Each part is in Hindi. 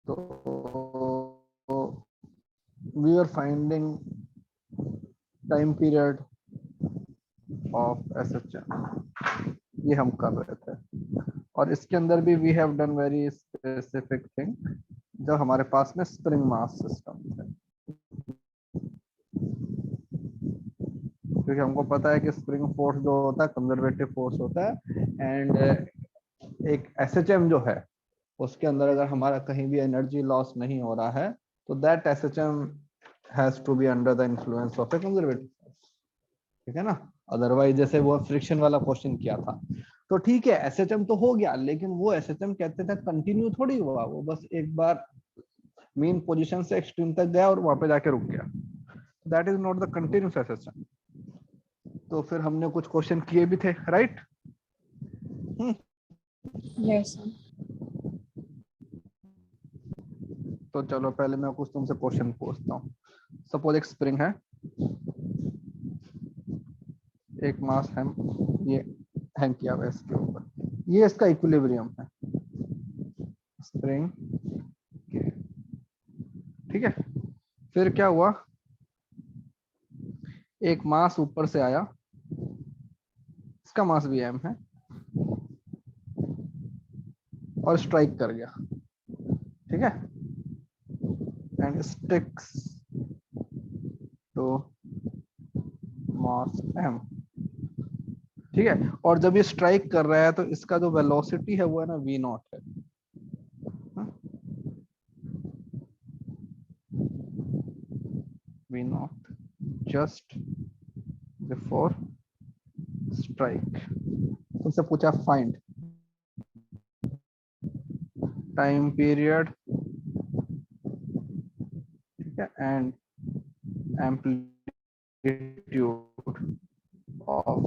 तो we are finding time period of SHM, ये हम कर रहे थे। और इसके अंदर भी we have done very specific thing, जब हमारे पास में स्प्रिंग मास सिस्टम है, क्योंकि हमको पता है कि स्प्रिंग फोर्स जो होता है कंजर्वेटिव फोर्स होता है, एंड एक SHM जो है उसके अंदर अगर हमारा कहीं भी एनर्जी लॉस नहीं हो रहा है तो that SHM has to be under the influence of a conservative force, ठीक है ना। अदरवाइज जैसे वो फ्रिक्शन वाला क्वेश्चन किया था, तो ठीक है SHM तो हो गया, लेकिन वो SHM कहते थे कंटिन्यू थोड़ी हुआ, वो बस एक बार मेन पोजीशन से एक्सट्रीम तक गया और वहां पे जाके रुक गया, that is not the continuous SHM। तो फिर हमने कुछ क्वेश्चन किए भी थे, राइट। Yes, sir. तो चलो पहले मैं कुछ तुमसे क्वेश्चन पूछता हूँ। सपोज एक स्प्रिंग है, एक मास है, ये हैंग किया हुआ है इसके ऊपर, ये इसका इक्विलिब्रियम है स्प्रिंग के, ठीक है। फिर क्या हुआ, एक मास ऊपर से आया, इसका मास भी m है, और स्ट्राइक कर गया, ठीक है, and sticks to mass m, ठीक है। और जब ये स्ट्राइक कर रहा है तो इसका जो वेलोसिटी है वो है ना v0 है, v0 जस्ट बिफोर स्ट्राइक। तुमसे पूछा फाइंड टाइम पीरियड, ठीक है, एंड एम्पलीट्यूड ऑफ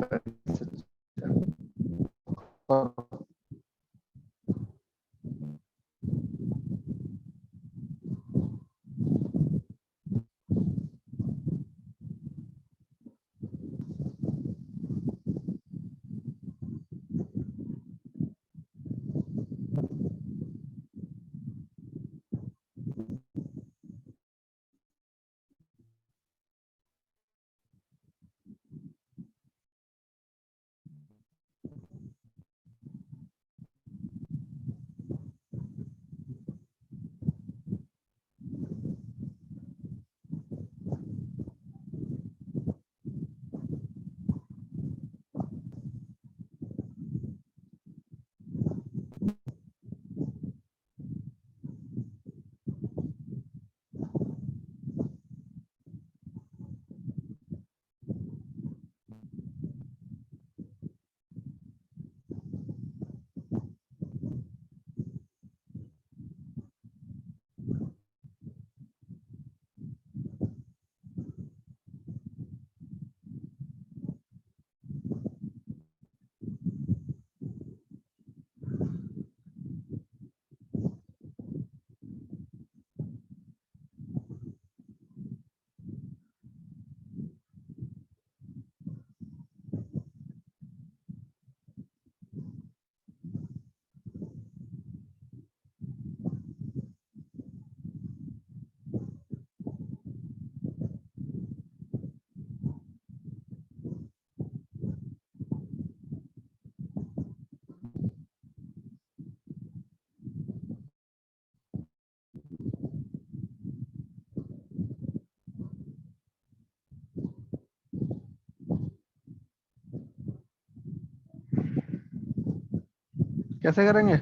कैसे करेंगे?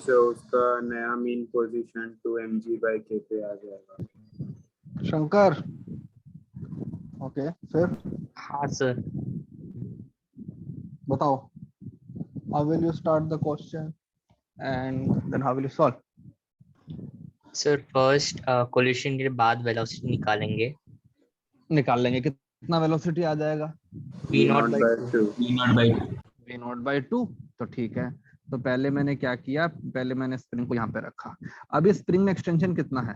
तो उसका नया मीन पोजीशन 2mg/k पे आ जाएगा। शंकर, ओके, फिर हाँ सर। बताओ, how will you start the question and then how will you solve? Sir first collision के बाद वेलोसिटी निकालेंगे। निकाल लेंगे, कितना वेलोसिटी आ जाएगा? v0/2। v0/2। तो ठीक है, तो पहले मैंने क्या किया, पहले मैंने स्प्रिंग को यहाँ पे रखा। अब इस स्प्रिंग में एक्सटेंशन कितना है,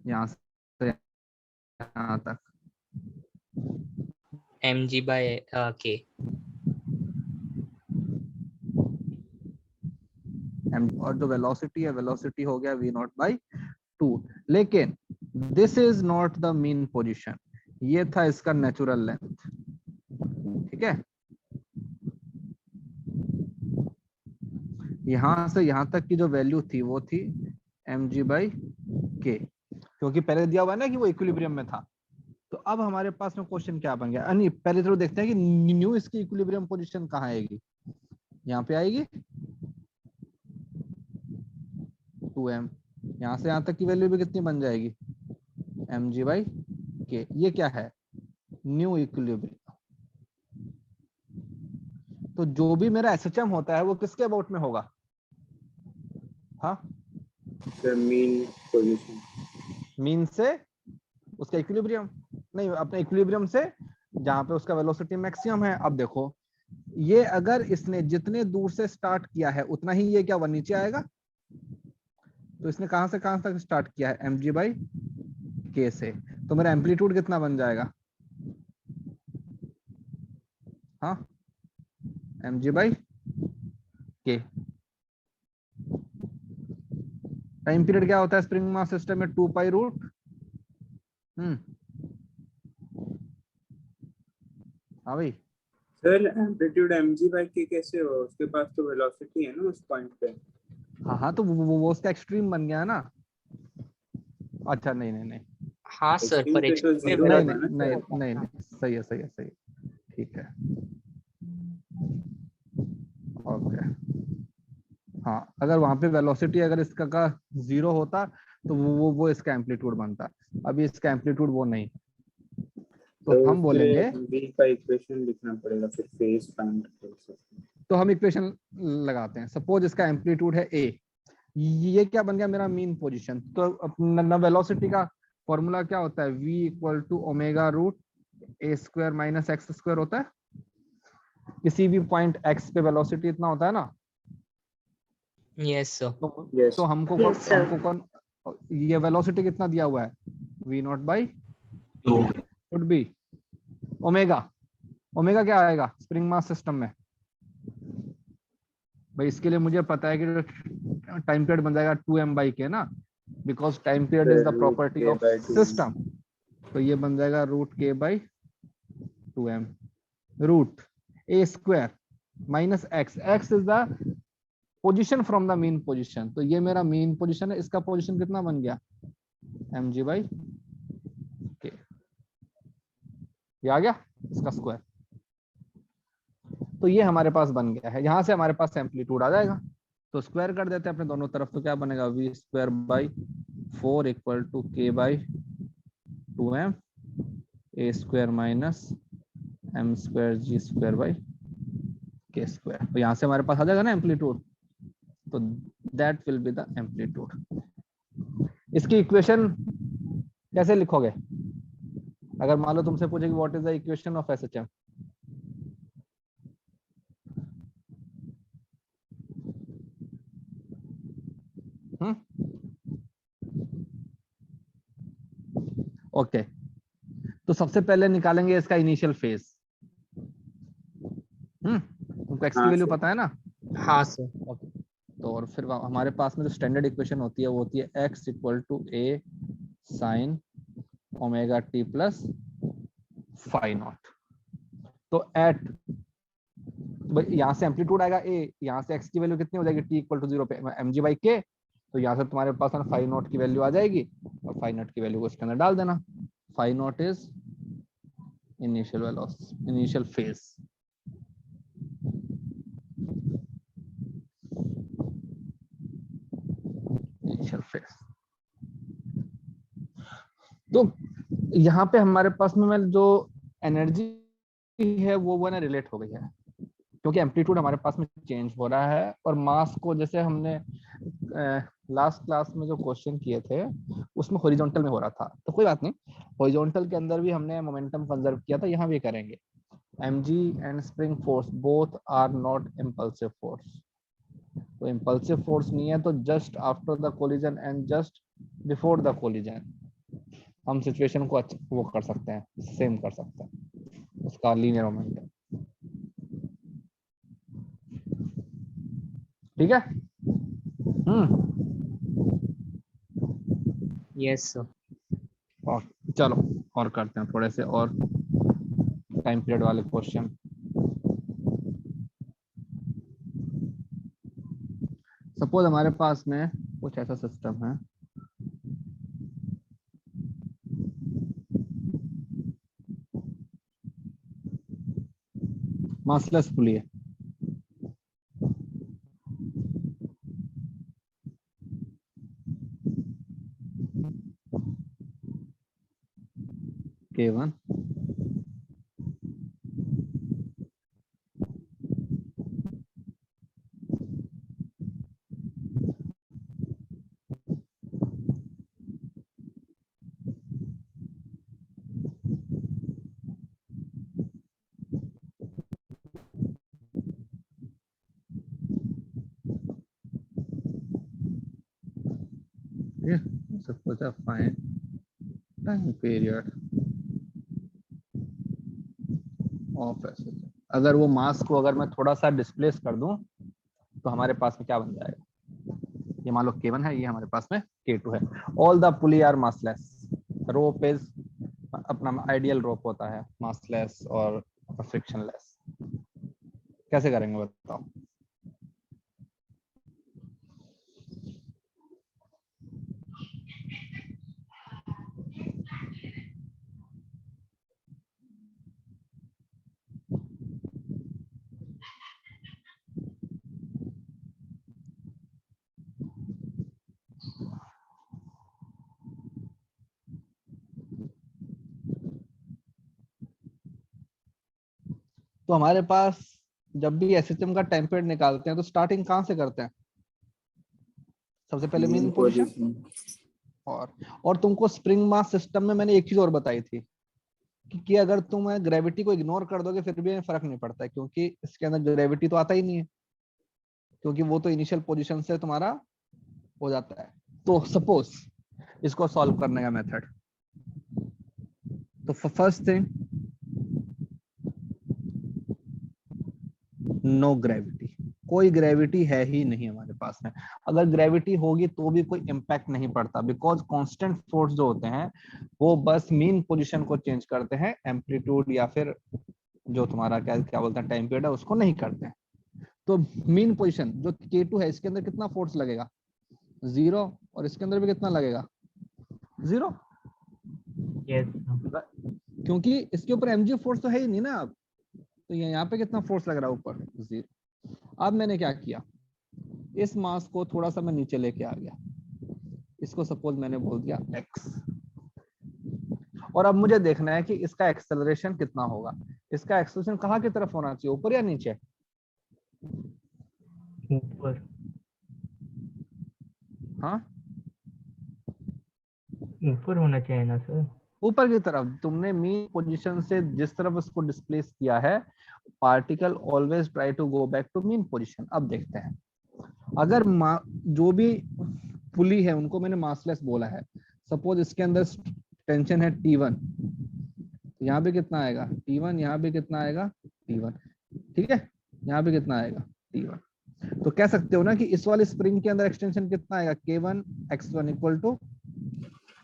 यहाँ से यहाँ तक mg/k। और जो वेलोसिटी है, वेलोसिटी हो गया v नॉट बाई 2। लेकिन this is not the mean position, ये था इसका नेचुरल लेंथ। ठीक है, यहां से यहां तक की जो वैल्यू थी वो थी mg/k, क्योंकि पहले दिया हुआ है ना कि वो इक्विलिब्रियम में था। तो अब हमारे पास में क्वेश्चन क्या बन गया, नहीं पहले तो देखते हैं कि न्यू इसकी इक्विलिब्रियम पोजीशन कहाँ आएगी। यहाँ पे आएगी 2m, यहाँ से यहाँ तक की वैल्यू भी कितनी बन जाएगी mg/k। ये क्या है, न्यू इक्विलिब्रियम। तो जो भी मेरा SHM होता है वो किसके अबाउट में होगा, हाँ मीन पोजीशन, मीन से उसका इक्विलिब्रियम, नहीं अपने इक्विलिब्रियम से जहां पे उसका वेलोसिटी मैक्सिमम है। अब देखो ये अगर इसने जितने दूर से स्टार्ट किया है उतना ही ये क्या, वो नीचे आएगा। तो इसने कहां से कहां तक स्टार्ट किया है, mg/k से। तो मेरा एम्पलीट्यूड कितना बन जाएगा, हाँ mg/k। टाइम पीरियड क्या होता है स्प्रिंग मास सिस्टम में, 2π√। हाँ भाई, सर एम्पलीट्यूड mg/k कैसे हो, उसके पास तो वेलोसिटी है ना उस पॉइंट पे। हाँ तो वो उसका एक्सट्रीम बन गया ना। अच्छा नहीं नहीं नहीं हाँ सर, एक्सट्रीम पर पे तो एक्सट्रीम जीरो नहीं होगा नहीं ना नहीं सर। नहीं नहीं, सही है सही है सही है, ठीक है ओके। हाँ अगर वहां पे वेलोसिटी अगर इसका का 0 होता तो वो इसका एम्पलीट्यूड बनता। अभी इसका एम्पलीट्यूड वो नहीं, तो तो हम बोलेंगे, v का इक्वेशन लिखना पड़ेगा फिर फेज फाइंड कर सकते हैं। तो हम इक्वेशन लगाते हैं। सपोज इसका एम्पलीट्यूड है a, ये क्या बन गया मेरा मीन पोजीशन। तो अपना वेलोसिटी का फॉर्मूला क्या होता है, v equal to ω√a² minus x² होता है। किसी भी पॉइंट x पे वेलोसिटी इतना होता है ना। Yes sir. यस तो हमको कौन ये वेलोसिटी कितना दिया हुआ है, v0/2 should be omega. Omega क्या आएगा स्प्रिंग मास सिस्टम में भाई, इसके लिए मुझे पता है कि टाइम पीरियड बन जाएगा 2m/k ना, because time period is the property of system. तो ये बन जाएगा √k/2m root a² minus x। x is the position from the mean position. तो ये मेरा मीन पोजीशन है, इसका पोजीशन कितना बन गया mg/k। ये आ गया इसका स्क्वायर। तो ये हमारे पास बन गया है, यहां से हमारे पास एम्पलीट्यूड आ जाएगा। तो स्क्वायर कर देते हैं अपने दोनों तरफ, तो क्या बनेगा v² / 4 equal to k/2m a² minus m²g² तो यहाँ से हमारे पास आ जाएगा ना एम्पलीट्यूड। तो that will be the amplitude. इसकी इक्वेशन कैसे लिखोगे, अगर मान लो तुमसे पूछे कि what is the equation of SHM। Okay तो सबसे पहले निकालेंगे इसका इनिशियल फेज। तुमको x की हाँ वैल्यू सर। पता है ना। हाँ सर। ओके तो और फिर हमारे पास में जो स्टैंडर्ड इक्वेशन होती है वो होती है x equal to a sin ω_t plus phi naught. तो एट यहाँ से एम्पलीट्यूड आएगा a, यहाँ से x की वैल्यू कितनी हो जाएगी t इक्वल टू 0 पे mg/k। तो यहाँ से तुम्हारे पास फाई नॉट की वैल्यू आ जाएगी और फाई नॉट की वैल्यू को इसके अंदर डाल देना। Phi naught is initial velocity, initial phase. Initial phase. तो यहाँ पे हमारे पास में जो एनर्जी है वो ना रिलेट हो गई है, क्योंकि एम्पलीट्यूड हमारे पास में चेंज हो रहा है। और मास को जैसे हमने लास्ट क्लास में जो क्वेश्चन किए थे उसमें हॉरिजॉन्टल में हो रहा था, तो कोई बात नहीं, हॉरिजॉन्टल के अंदर भी हमने मोमेंटम कंजर्व किया था, यहाँ भी करेंगे। mg and spring force both are not impulsive force. तो इम्पल्सिव फोर्स नहीं है तो just after the collision and just before the collision हम सिचुएशन को वो कर सकते हैं, सेम कर सकते हैं उसका लीनियर मोमेंटम। ठीक है Yes, sir. और चलो और करते हैं थोड़े से और टाइम पीरियड वाले क्वेश्चन। सपोज हमारे पास में कुछ ऐसा सिस्टम है, मासलेस पुली है, K1 suppose find time period of SHM. अगर वो मास को अगर मैं थोड़ा सा डिस्प्लेस कर दूं तो हमारे पास में क्या बन जाएगा, ये मान लो K1 है, ये हमारे पास में K2 है। All the pulley are massless, rope is अपना आइडियल रोप होता है, मासलेस और फ्रिक्शनलेस। कैसे करेंगे बताओ? तो हमारे पास जब भी एसएचएम का टाइम पीरियड निकालते हैं तो स्टार्टिंग कहां से करते हैं? सबसे पहले मीन पोजीशन। और तुमको स्प्रिंग मास सिस्टम में मैंने एक चीज और बताई थी कि अगर तुम ग्रेविटी को इग्नोर कर दोगे फिर भी फर्क नहीं पड़ता है, क्योंकि इसके अंदर ग्रेविटी तो आता ही नहीं है, क्योंकि वो तो इनिशियल पोजीशन से तुम्हारा हो जाता है। तो सपोज इसको सॉल्व करने का मेथड, तो फर्स्ट थिंग, नो ग्रेविटी, कोई ग्रेविटी है ही नहीं हमारे पास में। अगर ग्रेविटी होगी तो भी कोई इम्पैक्ट नहीं पड़ता, बिकॉज कांस्टेंट फोर्स जो होते हैं वो बस मीन पोजीशन को चेंज करते हैं, एम्पलीट्यूड या फिर जो तुम्हारा क्या क्या बोलते हैं टाइम पीरियड है उसको नहीं करते हैं। तो मीन पोजीशन जो K2 है इसके अंदर कितना फोर्स लगेगा? 0। और इसके अंदर भी कितना लगेगा? 0। Yes, sir. क्योंकि इसके ऊपर mg फोर्स तो है ही नहीं ना। अब तो यहाँ पे कितना फोर्स लग रहा है? ऊपर 0। अब मैंने क्या किया, इस मास को थोड़ा सा मैं नीचे लेके आ गया, इसको सपोज मैंने बोल दिया x, और अब मुझे देखना है कि इसका एक्सेलरेशन कितना होगा। इसका एक्सेलरेशन कहाँ की तरफ होना चाहिए, ऊपर या नीचे? ऊपर हाँ, ऊपर होना चाहिए ना सर? ऊपर की तरफ। तुमने मीन पोजीशन से जिस तरफ उसको डिस्प्लेस किया है, particle always try to go back to mean position. अब देखते हैं, अगर जो भी पुली है उनको मैंने मासलेस बोला है, सपोज इसके अंदर टेंशन है T1, तो यहाँ पे कितना आएगा T1, यहाँ पे कितना आएगा T1, ठीक है, यहाँ पे कितना आएगा T1। तो कह सकते हो ना कि इस वाले स्प्रिंग के अंदर एक्सटेंशन कितना आएगा, K1 x1 equal to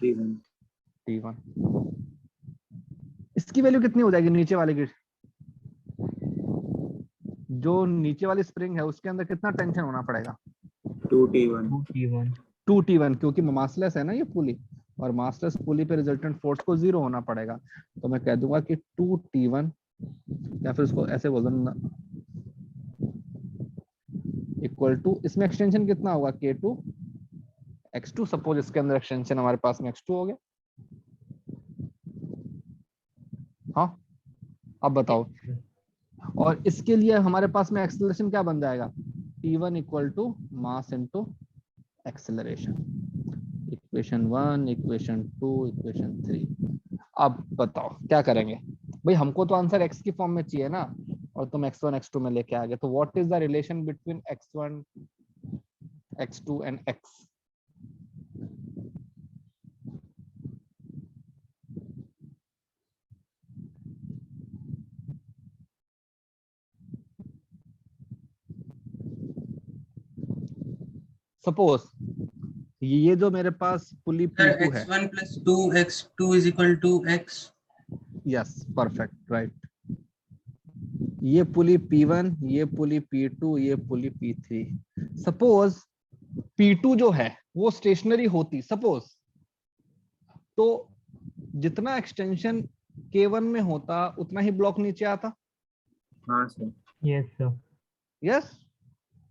T1। इसकी वैल्यू कितनी हो जाएगी नीचे वाले की? जो नीचे वाली स्प्रिंग है उसके अंदर कितना टेंशन होना पड़ेगा? 2T1। 2T1। 2T1, क्योंकि मासलेस है ना ये पुली, और मासलेस पुली पे रिजल्टेंट फोर्स को 0 होना पड़ेगा। तो मैं कह दूंगा कि 2T1, या फिर उसको ऐसे बोल दूंगा इक्वल टू, इसमें एक्सटेंशन कितना होगा K2 x2। सपोज इसके अंदर एक्सटेंशन हमारे पास में x2 हो गया। हाँ, अब बताओ। और इसके लिए हमारे पास में एक्सेलरेशन क्या बन जाएगा, T1 equal to mass into acceleration. Equation 1, equation 2, equation 3। अब बताओ क्या करेंगे भाई, हमको तो आंसर x की फॉर्म में चाहिए ना, और तुम x1 x2 में लेके आ गए। तो what is the relation between x1 x2 and x? Suppose ये जो मेरे पास पुली सर P2 है, x1 plus 2x2 is equal to x. Yes perfect right, ये पुली P1, ये पुली P2, ये पुली P3। सपोज P2 जो है वो स्टेशनरी होती सपोज, तो जितना एक्सटेंशन K1 में होता उतना ही ब्लॉक नीचे आता। हाँ सर। Yes sir. यस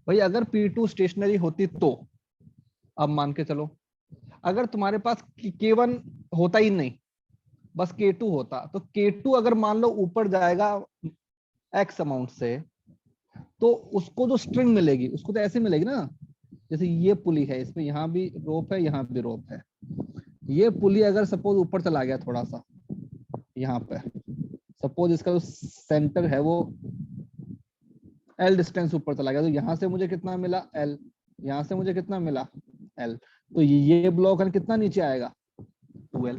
भाई, अगर P2 स्टेशनरी होती तो अब मान के चलो, अगर तुम्हारे पास K1 होता ही नहीं, बस K2 होता, तो K2 अगर मान लो ऊपर जाएगा X अमाउंट से, तो उसको जो स्ट्रिंग मिलेगी उसको तो ऐसे मिलेगी ना, जैसे ये पुली है, इसमें यहाँ भी रोप है, यहाँ भी रोप है। ये पुली अगर सपोज ऊपर चला गया थोड़ा सा, यहाँ पे सपोज इसका जो सेंटर है वो L डिस्टेंस ऊपर चला गया, तो यहाँ से मुझे कितना मिला L, यहाँ से मुझे कितना मिला L, तो ये ब्लॉक कितना नीचे आएगा 2L,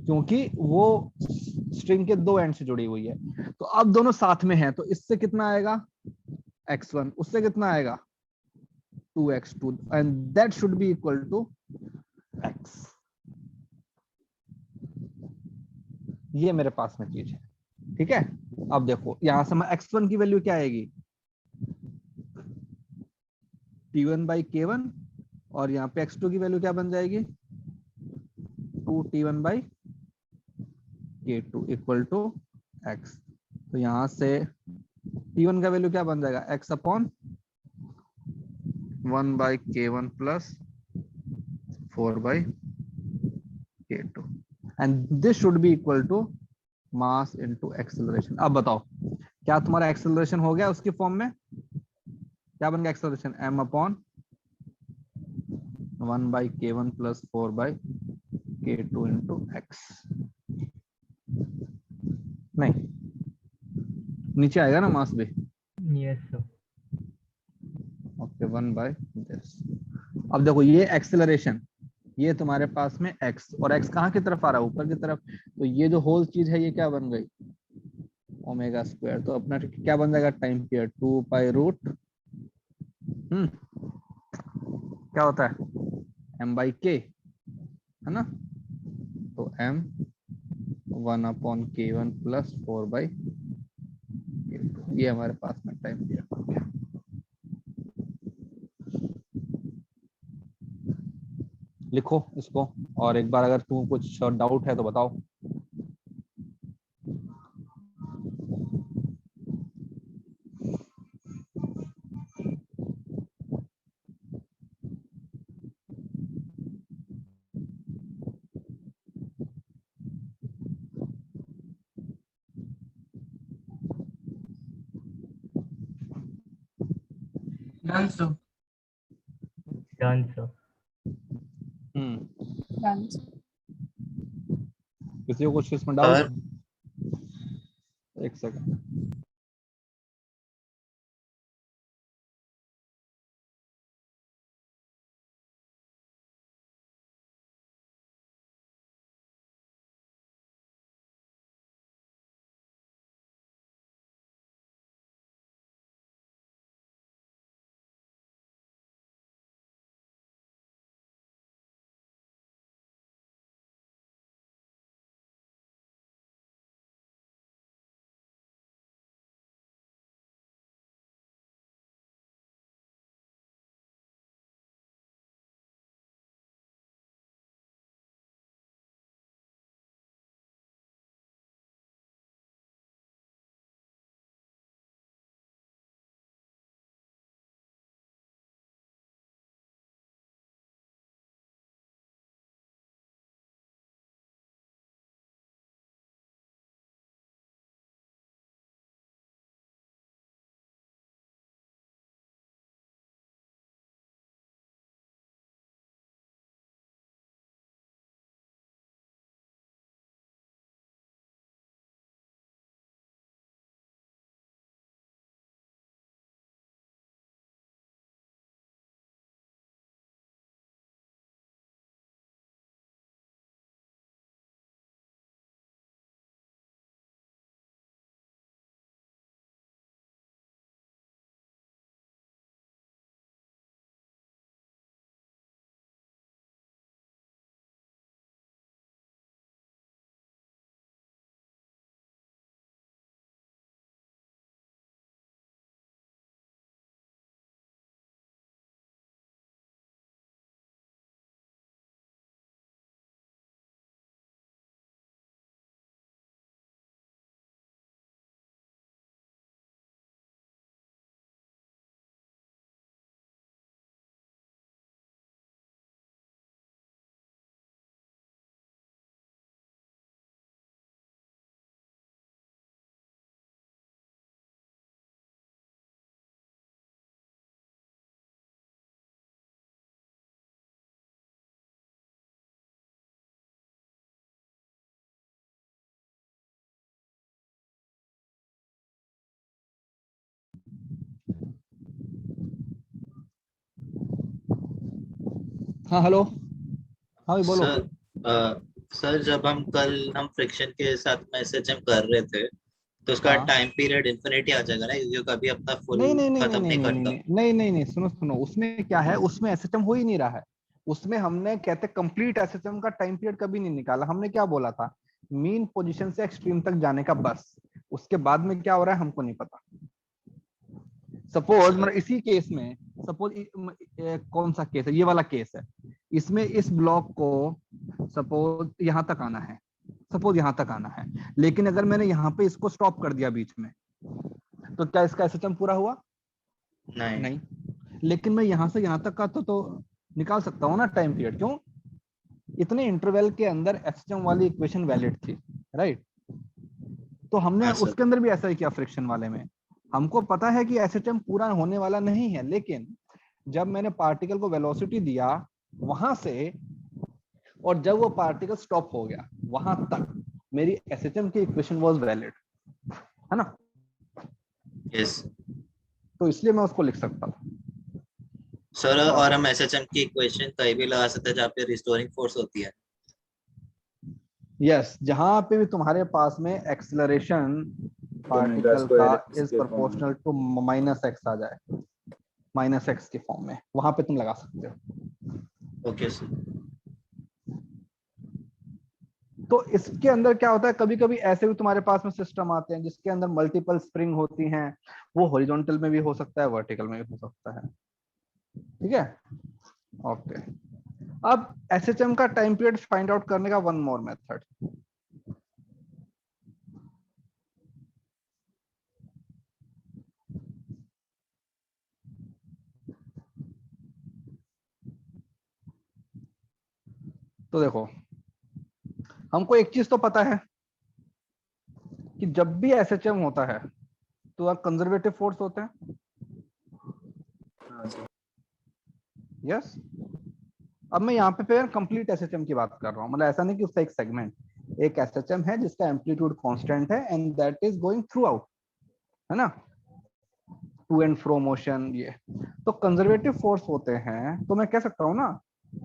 क्योंकि वो स्ट्रिंग के दो एंड से जुड़ी हुई है। तो अब दोनों साथ में हैं, तो इससे कितना आएगा x1, उससे कितना आएगा 2x2, and that should be equal to x। ये मेरे पास में चीज है, ठीक है। अब देखो यहां से मैं x1 की वैल्यू क्या आएगी, T1/K1, और यहाँ पे x2 की वैल्यू क्या बन जाएगी 2T1/K2 इक्वल टू x। तो यहां से T1 का वैल्यू क्या बन जाएगा x upon 1/K1 plus 4/K2, and this should be equal to mass into acceleration. अब बताओ क्या तुम्हारा एक्सेलरेशन हो गया उसकी फॉर्म में, क्या बन गया acceleration m upon 1/K1 plus 4/K2 into x। नहीं, नीचे आएगा ना मास भी, यस सर। Okay 1/this। अब देखो ये एक्सेलरेशन, ये तुम्हारे पास में x, और x कहाँ की तरफ आ रहा है ऊपर की तरफ, तो ये जो होल चीज है ये क्या बन गई ओमेगा स्क्वायर। तो अपना क्या बन जाएगा टाइम पीरियड 2π√, क्या होता है m/k है ना, तो m 1/K1 प्लस 4/K2, ये हमारे पास में टाइम पीरियड हो गया। लिखो इसको, और एक बार अगर तुम कुछ डाउट है तो बताओ। Done sir. Done sir. किसी को कुछ इसमें डाउट, सर एक सेकंड। हाँ हेलो, हाँ भी बोलो। सर सर जब हम फ्रिक्शन के साथ में एसएचएम कर रहे थे तो उसका हाँ टाइम पीरियड इन्फिनिटी आ जाएगा ना, क्योंकि कभी अपना फुल नहीं नहीं नहीं नहीं खत्म नहीं नहीं नहीं नहीं करता। नहीं नहीं नहीं नहीं, सुनो सुनो, उसमें क्या है, उसमें एसएचएम हो ही नहीं रहा है। उसमें हमने कहते कंप्लीट एसएचएम का टाइम पीरियड कभी नहीं निकाला। हमने क्या बोला था, मीन पोजीशन से एक्सट्रीम तक जाने का बस, उसके बाद में क्या हो रहा है हमको नहीं पता। सपोज मतलब इसी केस में, सपोज कौन सा केस है, ये वाला केस है, इसमें इस ब्लॉक को सपोज यहां तक आना है, सपोज यहां तक आना है, लेकिन अगर मैंने यहाँ पे इसको स्टॉप कर दिया बीच में, तो क्या इसका एसएचएम पूरा हुआ? नहीं। नहीं। लेकिन मैं यहां से यहां तक का तो निकाल सकता हूँ ना टाइम पीरियड, क्यों? इतने इंटरवल के अंदर एसएचएम वाली इक्वेशन वैलिड थी, राइट? तो हमने हाँ सर। उसके अंदर भी ऐसा ही किया फ्रिक्शन वाले में। हमको पता है कि एसएचएम पूरा होने वाला नहीं है, लेकिन जब मैंने पार्टिकल को वेलोसिटी दिया वहां से, और जब वो पार्टिकल स्टॉप हो गया वहां तक, मेरी एसएचएम की इक्वेशन वाज वैलिड, है ना? यस तो इसलिए मैं उसको लिख सकता था। सर, और हम एसएचएम की इक्वेशन कहीं भी लगा सकते हैं जहाँ पे रिस्टोरिंग फोर्स होती है। यस, जहां पे भी तुम्हारे पास में एक्सेलरेशन ओमेगा पार्टिकल का स्क्वायर इज के फॉर्म में। प्रोपोर्शनल टू माइनस एक्स आ जाए, माइनस एक्स के फॉर्म में, वहां पे तुम लगा सकते हो। Okay sir. तो इसके अंदर क्या होता है, कभी कभी ऐसे भी तुम्हारे पास में सिस्टम आते हैं जिसके अंदर मल्टीपल स्प्रिंग होती हैं, वो हॉरिजॉन्टल में भी हो सकता है, वर्टिकल में भी हो सकता है, ठीक है? ओके, अब एसएचएम का टाइम पीरियड फाइंड आउट करने का वन मोर मेथड। तो देखो, हमको एक चीज तो पता है कि जब भी एसएचएम होता है तो कंजर्वेटिव फोर्स होते हैं। हाँ सर। यस, अब मैं यहाँ पे कंप्लीट एसएचएम की बात कर रहा हूँ, मतलब ऐसा नहीं कि उसका एक सेगमेंट, एक एसएचएम है जिसका एम्पलीट्यूड कांस्टेंट है and that is going through out, है ना, टू एंड फ्रो मोशन। ये तो कंजर्वेटिव फोर्स होते हैं, तो मैं कह सकता हूँ ना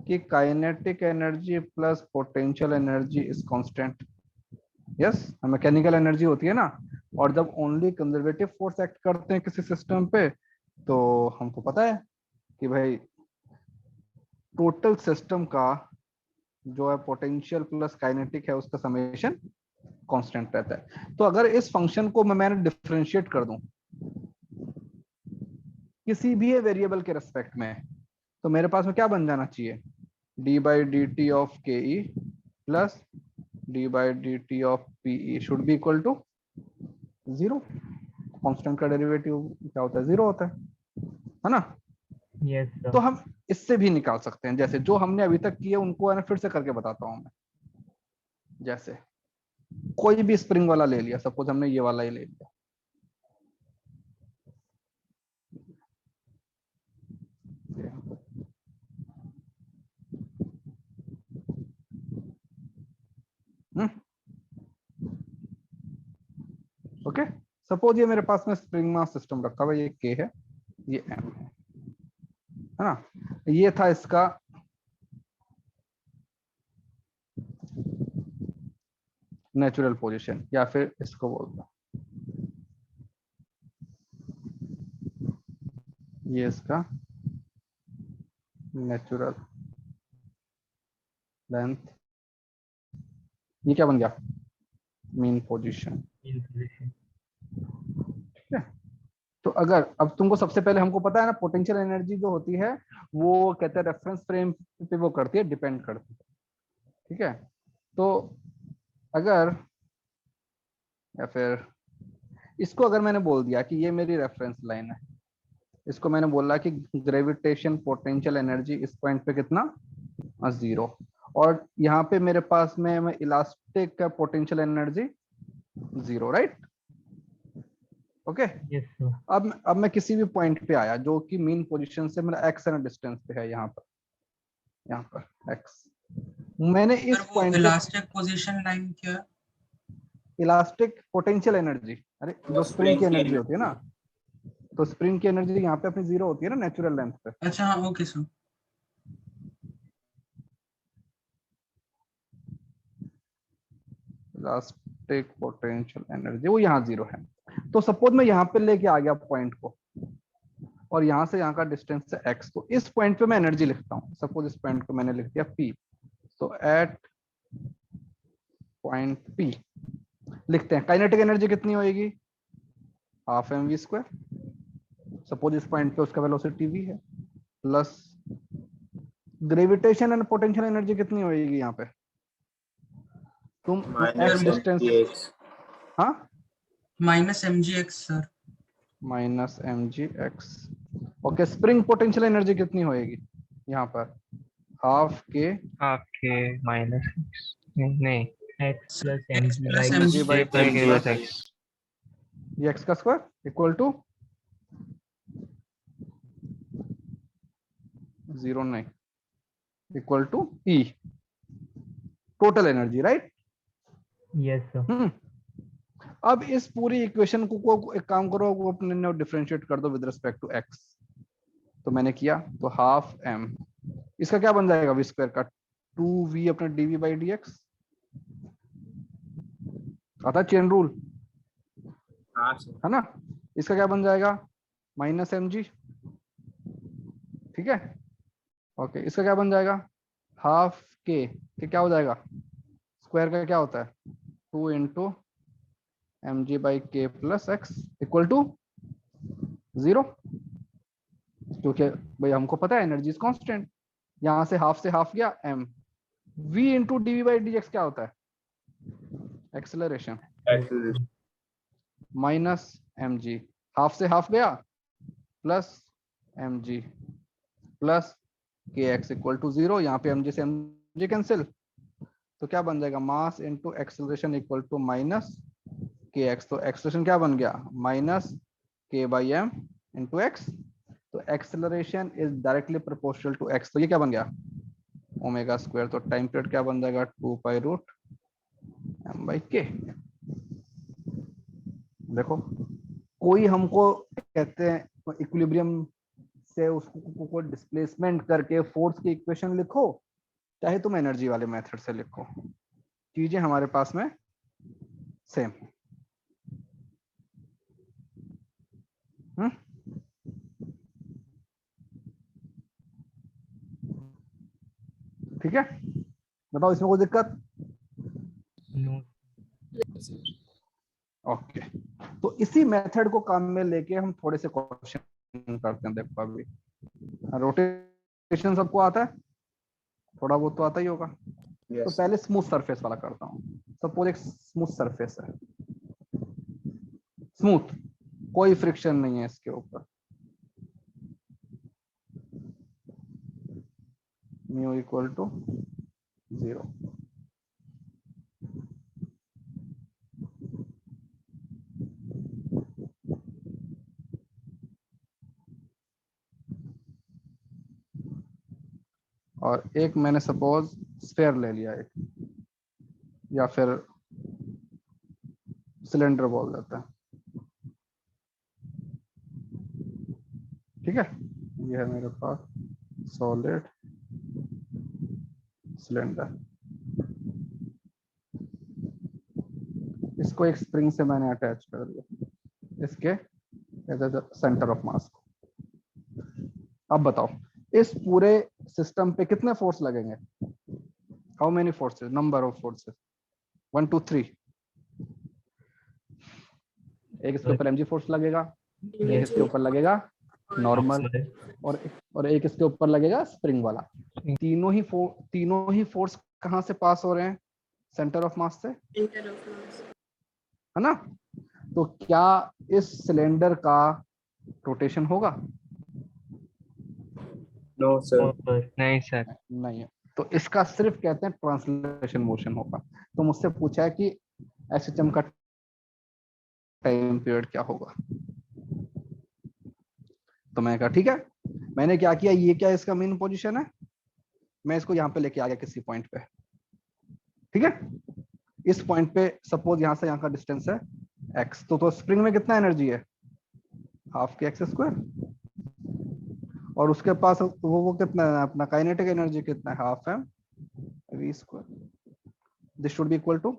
कि kinetic energy plus potential energy is constant. Yes, mechanical energy होती है ना, और जब ओनली कंजर्वेटिव फोर्स एक्ट करते हैं किसी सिस्टम पे, तो हमको पता है कि भाई टोटल सिस्टम का जो है पोटेंशियल प्लस काइनेटिक है उसका समेशन कांस्टेंट रहता है। तो अगर इस फंक्शन को मैंने डिफरेंशिएट कर दूं किसी भी वेरिएबल के रेस्पेक्ट में, तो मेरे पास में क्या बन जाना चाहिए, D by D T of K E plus D by D T of PE should be equal to zero. Constant का डेरिवेटिव क्या होता है, जीरो होता है ना? यस तो सर। हम इससे भी निकाल सकते हैं, जैसे जो हमने अभी तक किए उनको है ना फिर से करके बताता हूं मैं। जैसे कोई भी स्प्रिंग वाला ले लिया, सपोज हमने ये वाला ही ले लिया, ओके। सपोज ये मेरे पास में स्प्रिंग मास सिस्टम रखा हुआ है, ये के है, ये एम है ना, ये था इसका नेचुरल पोजीशन, या फिर इसको बोलता हूं ये इसका नेचुरल लेंथ, ये क्या बन गया, मीन पोजीशन, इन पोजीशन। ठीक है? तो अगर अब तुमको सबसे पहले हमको पता है ना, पोटेंशियल एनर्जी जो होती है वो कहते हैं रेफरेंस फ्रेम पे वो करती है, डिपेंड करती है, ठीक है? तो अगर, या फिर इसको अगर मैंने बोल दिया कि ये मेरी रेफरेंस लाइन है, इसको मैंने बोला कि ग्रेविटेशन पोटेंशियल एनर्जी इस पॉइंट पे कितना, जीरो, और यहाँ पे मेरे पास में इलास्टिक का potential energy zero, right? Okay. Yes sir. अब मैं किसी भी पॉइंट पे आया जो कि मीन पोजीशन से मेरा एक्स एन डिस्टेंस पे है, यहाँ पर एक्स, मैंने सर इस वो पॉइंट पे इलास्टिक पोजीशन लाइन क्या है? इलास्टिक पोटेंशियल एनर्जी, अरे वो जो स्प्रिंग की की एनर्जी होती है ना, तो स्प्रिंग की एनर्जी यहाँ पे अपनी जीरो होती है ना नेचुरल लेंथ पे, अच्छा हाँ, okay sir. Elastic potential energy वो यहाँ 0 है। तो सपोज मैं यहाँ पे लेके आ गया पॉइंट को और यहाँ से यहाँ का डिस्टेंस है x, तो इस पॉइंट पे मैं एनर्जी लिखता हूँ। सपोज इस पॉइंट को मैंने लिख दिया p, तो एट पॉइंट p लिखते हैं काइनेटिक एनर्जी कितनी होगी, हाफ mv²। सपोज इस पॉइंट पे उसका वेलोसिटी v है, plus gravitation and potential energy कितनी होगी यहाँ पे, तुम x डिस्टेंस, हाँ -mgx sir. Minus mgx। Okay, spring potential energy कितनी होएगी यहाँ पर, हाफ के आपके माइनस नहीं x plus M g plus by mg by k k plus x. ये x का स्क्वायर इक्वल टू 0 नहीं, equal to E total energy, right. Yes sir. अब इस पूरी इक्वेशन को एक काम करो, वो अपने डिफरेंशिएट कर दो विद रिस्पेक्ट टू x। तो मैंने किया, तो हाफ m, इसका क्या बन जाएगा v² का 2v अपना dv बाई dx, आता चेन रूल है ना। इसका क्या बन जाएगा माइनस mg, ठीक है। ओके, इसका क्या बन जाएगा हाफ के क्या हो जाएगा, स्क्वायर का क्या होता है 2 इंटू mg बाई के प्लस एक्स इक्वल टू 0, क्योंकि भाई हमको पता है एनर्जी इज कांस्टेंट। यहां से हाफ गया m, v into d by d x क्या होता है एक्सेलरेशन, माइनस mg, हाफ से हाफ गया प्लस mg प्लस के एक्स इक्वल टू 0। यहाँ पे mg से mg कैंसिल, तो क्या बन जाएगा mass into acceleration equal to minus k x. तो एक्सेलरेशन क्या बन गया minus k by m into x. तो acceleration is directly proportional to x, तो ये क्या बन गया ओमेगा स्क्वायर। तो टाइम पीरियड क्या बन जाएगा 2 पाई रूट एम बाई के। देखो, कोई हमको कहते हैं इक्विलिब्रियम से उसको डिस्प्लेसमेंट करके फोर्स की इक्वेशन लिखो, चाहे तुम एनर्जी वाले मेथड से लिखो, चीजें हमारे पास में सेम। ठीक है, बताओ इसमें कोई दिक्कत। नो ओके, तो इसी मेथड को काम में लेके हम थोड़े से क्वेश्चन करते हैं। देखो, अभी रोटेशन सबको आता है, थोड़ा बहुत तो आता ही होगा। तो पहले स्मूथ सरफेस वाला करता हूँ। सपोज एक स्मूथ सरफेस है, स्मूथ, कोई फ्रिक्शन नहीं है इसके ऊपर, म्यू इक्वल टू 0। और एक मैंने सपोज स्फेयर ले लिया एक, या फिर सिलेंडर बोल देता है, ठीक है। ये है मेरे पास सॉलिड सिलेंडर, इसको एक स्प्रिंग से मैंने अटैच कर दिया इसके सेंटर ऑफ मास को। अब बताओ इस पूरे सिस्टम पे कितने फोर्स लगेंगे, how many forces, number of forces 1 2 3। एक इसके ऊपर mg फोर्स लगेगा, एक इसके ऊपर लगेगा नॉर्मल, और एक इसके ऊपर लगेगा स्प्रिंग वाला। तीनों ही फोर्स कहां से पास हो रहे हैं, सेंटर ऑफ मास से, है ना। तो क्या इस सिलेंडर का रोटेशन होगा, नो सर, नहीं सर। नहीं है। तो इसका सिर्फ कहते हैं ट्रांसलेशन मोशन होगा। तो मुझसे पूछा है कि एसएचएम का टाइम पीरियड क्या होगा, तो मैंने कहा ठीक है। मैंने क्या किया, ये क्या इसका मेन पोजीशन है, मैं इसको यहाँ पे लेके आ गया किसी पॉइंट पे, ठीक है। इस पॉइंट पे सपोज यहाँ से यहाँ का डिस्टेंस है x, तो स्प्रिंग में कितना एनर्जी है हाफ के एक्स स्क्वायर, और उसके पास वो कितना है अपना काइनेटिक एनर्जी कितना है half m we square. This should be equal to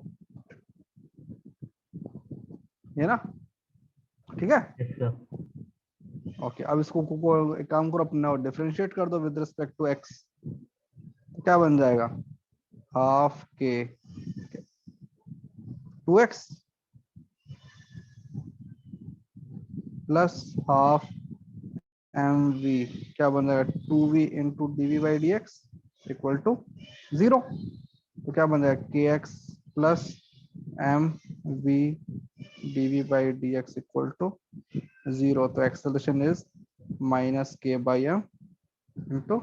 ये ना, ठीक है। yes sir. ओके, अब इसको एक काम करो, अपना डिफरेंशिएट कर दो विद रिस्पेक्ट टू एक्स, तो क्या बन जाएगा, half k 2x plus half mv, क्या बन जाएगा 2v into d by d x equal to 0। तो क्या बन जाएगा kx plus mv dv by d x equal to 0। तो acceleration is minus k by m into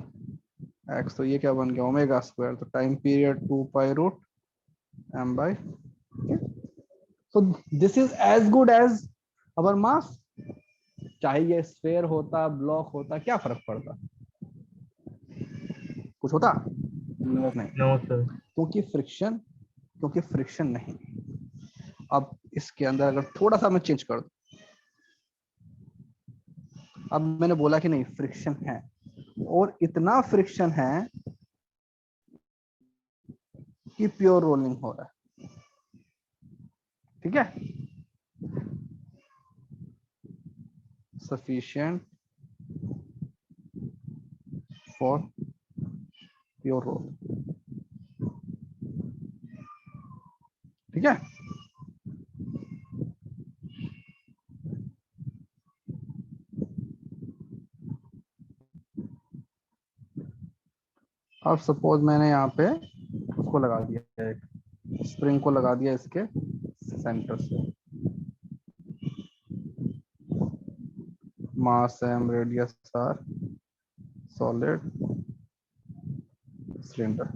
x। तो ये क्या बन गया ओमेगा स्क्वायर। तो time period 2 pi root m by. so this is as good as our mass। चाहे ये स्फेयर होता, ब्लॉक होता, क्या फर्क पड़ता, कुछ होता नहीं, No sir. क्योंकि फ्रिक्शन नहीं। अब इसके अंदर अगर थोड़ा सा मैं चेंज कर दूं, अब मैंने बोला कि नहीं फ्रिक्शन है, और इतना फ्रिक्शन है कि प्योर रोलिंग हो रहा है, ठीक है, sufficient for pure roll, ठीक है। अब सपोज मैंने यहाँ पे उसको लगा दिया, एक स्प्रिंग को लगा दिया इसके सेंटर से, mass M radius R solid cylinder.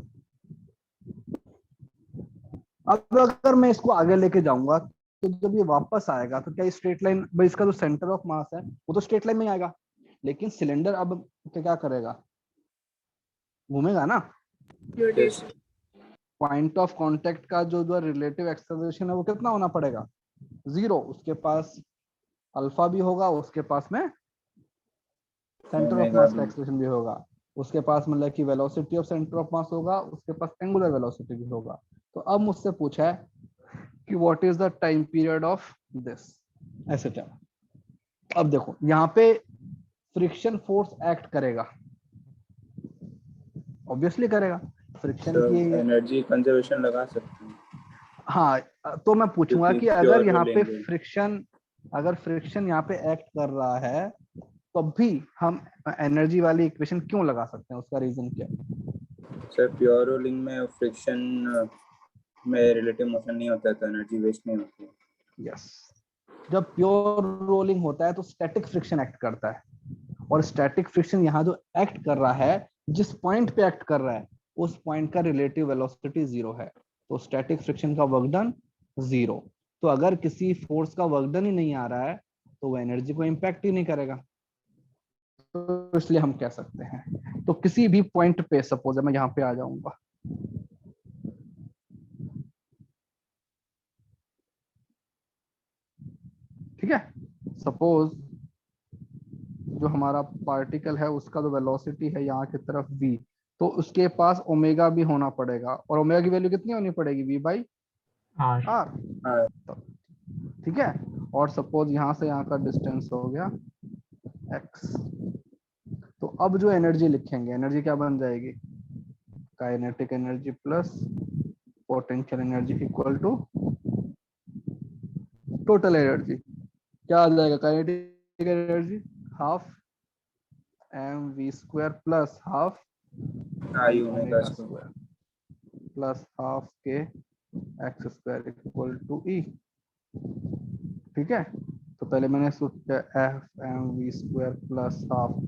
अब अगर मैं इसको आगे लेके जाऊंगा तो जब ये वापस आएगा तो क्या स्ट्रेट लाइन, भाई इसका जो सेंटर ऑफ मास है वो तो स्ट्रेट लाइन में आएगा, लेकिन सिलेंडर अब क्या करेगा, घूमेगा ना। पॉइंट ऑफ कांटेक्ट का जो रिलेटिव एक्सेलरेशन है वो कितना होना पड़ेगा, 0। उसके पास अल्फा भी होगा, उसके पास में सेंटर ऑफ मास का एक्सेलरेशन भी होगा, उसके पास मतलब कि वेलोसिटी ऑफ सेंटर ऑफ मास होगा, उसके पास एंगुलर वेलोसिटी भी होगा। तो अब मुझसे पूछा है कि what is the time period of this SHM. अब देखो यहाँ पे फ्रिक्शन फोर्स एक्ट करेगा, ऑब्वियसली करेगा, फ्रिक्शन की एनर्जी कंजर्वेशन लगा सकते हैं। हाँ, तो मैं पूछूंगा क्योंकि कि अगर pure यहाँ पे rolling है। फ्रिक्शन, अगर फ्रिक्शन यहाँ पे एक्ट कर रहा है तब भी हम एनर्जी वाली इक्वेशन क्यों लगा सकते हैं, उसका रीजन क्या है। सर प्योर रोलिंग में फ्रिक्शन में रिलेटिव मोशन नहीं होता है तो एनर्जी वेस्ट नहीं होती है। यस, जब प्योर रोलिंग होता है तो स्टैटिक फ्रिक्शन एक्ट करता है, और स्टैटिक फ्रिक्शन यहाँ जो एक्ट कर रहा है, जिस पॉइंट पे एक्ट कर रहा है उस पॉइंट का रिलेटिव वेलोसिटी 0 है, तो स्टैटिक फ्रिक्शन का वर्क डन 0। तो अगर किसी फोर्स का वर्क डन ही नहीं आ रहा है तो वो एनर्जी को इम्पैक्ट ही नहीं करेगा, तो इसलिए हम कह सकते हैं। तो किसी भी पॉइंट पे सपोज मैं यहाँ पे आ जाऊंगा, ठीक है, सपोज जो हमारा पार्टिकल है उसका जो वेलोसिटी है यहाँ की तरफ v, तो उसके पास ओमेगा भी होना पड़ेगा, और ओमेगा की वैल्यू कितनी होनी पड़ेगी, v बाई R. आर, हाँ, ठीक है। और सपोज यहाँ से यहाँ का डिस्टेंस हो गया x, तो अब जो एनर्जी लिखेंगे, एनर्जी क्या बन जाएगी, kinetic energy plus potential energy equal to total energy. क्या आ जाएगा, kinetic energy half m we square plus half I omega omega square plus half k x square equal to E, ठीक है। तो पहले मैंने F M we square plus half,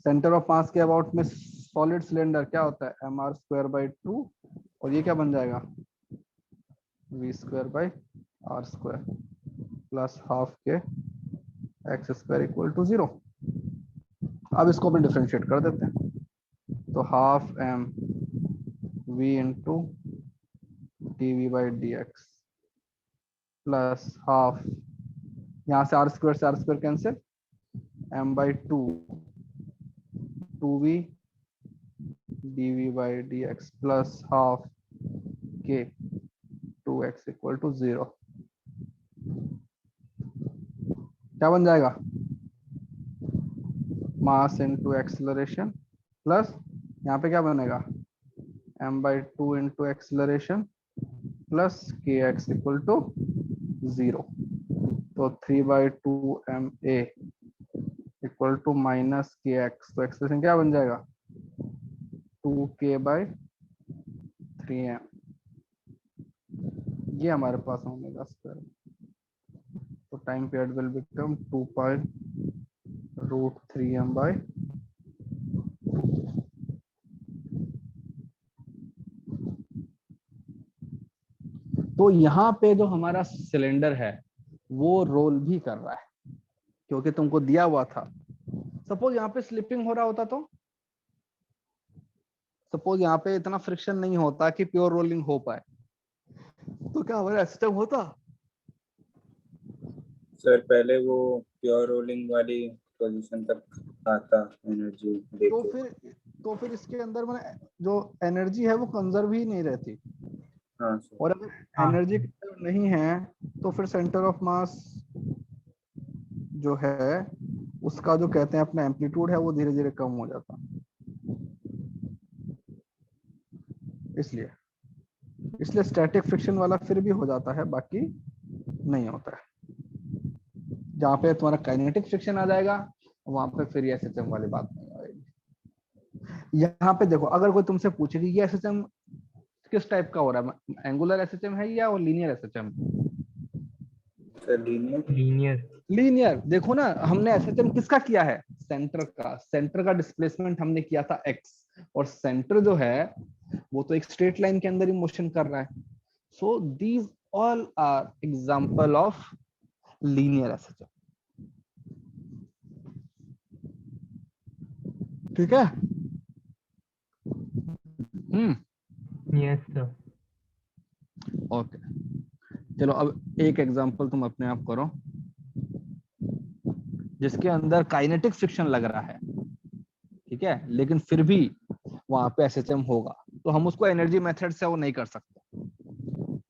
centre of mass के अबाउट में सॉलिड सिलेंडर क्या होता है, एम आर स्क्वायर बाई 2, और ये क्या बन जाएगा v square by r square plus half k x square equal to 0। अब इसको अपन डिफरेंशिएट कर देते हैं, तो half m v into d v by d x plus half, यहाँ से r square cancel, m by 2 v d v by d x plus half k 2x equal to 0। क्या बन जाएगा, मास इनटू एक्सेलरेशन प्लस यहाँ पे क्या बनेगा, m/2 into acceleration plus kx equal to 0। तो 3/2 ma equal to minus kx, तो एक्सप्रेशन क्या बन जाएगा, 2k/3m। ये हमारे पास ओमेगा स्क्वायर, तो time period will become 2π√3m/। तो यहाँ पे जो हमारा सिलेंडर है वो रोल भी कर रहा है, क्योंकि तुमको दिया हुआ था। सपोज यहाँ पे स्लिपिंग हो रहा होता, तो सपोज यहाँ पे इतना फ्रिक्शन नहीं होता कि प्योर रोलिंग हो पाए, तो क्या हमारा सिस्टम होता। सर पहले वो प्योर रोलिंग वाली पोजीशन तक आता एनर्जी देके। तो फिर इसके अंदर मैंने जो एनर्जी है वो कंजर्व ही नहीं रहती। हाँ सर। और अगर हाँ। एनर्जी नहीं है तो फिर सेंटर ऑफ मास जो है उसका जो कहते हैं अपना एम्पलीट्यूड है वो धीरे धीरे कम हो जाता, इसलिए स्टैटिक फ्रिक्शन वाला फिर भी हो जाता है, बाकी नहीं होता है। जहाँ पे तुम्हारा काइनेटिक फ्रिक्शन आ जाएगा वहां पे फिर ये एसएचएम वाली बात नहीं आएगी। यहाँ पे देखो, अगर कोई तुमसे पूछे कि ये एसएचएम किस टाइप का हो रहा है, एंगुलर एसएचएम है या वो लीनियर एसएचएम। लीनियर देखो ना, हमने एसएचएम किसका किया है, सेंटर का डिस्प्लेसमेंट हमने किया था एक्स, और सेंटर जो है वो तो एक स्ट्रेट लाइन के अंदर ही मोशन कर रहा है। So these all are example of linear SHM. ठीक है। Yes sir. ओके, चलो अब एक एग्जांपल तुम अपने आप करो जिसके अंदर काइनेटिक फ्रिक्शन लग रहा है, ठीक है, लेकिन फिर भी वहां पे एसएचएम होगा, तो हम उसको एनर्जी मेथड से वो नहीं कर सकते।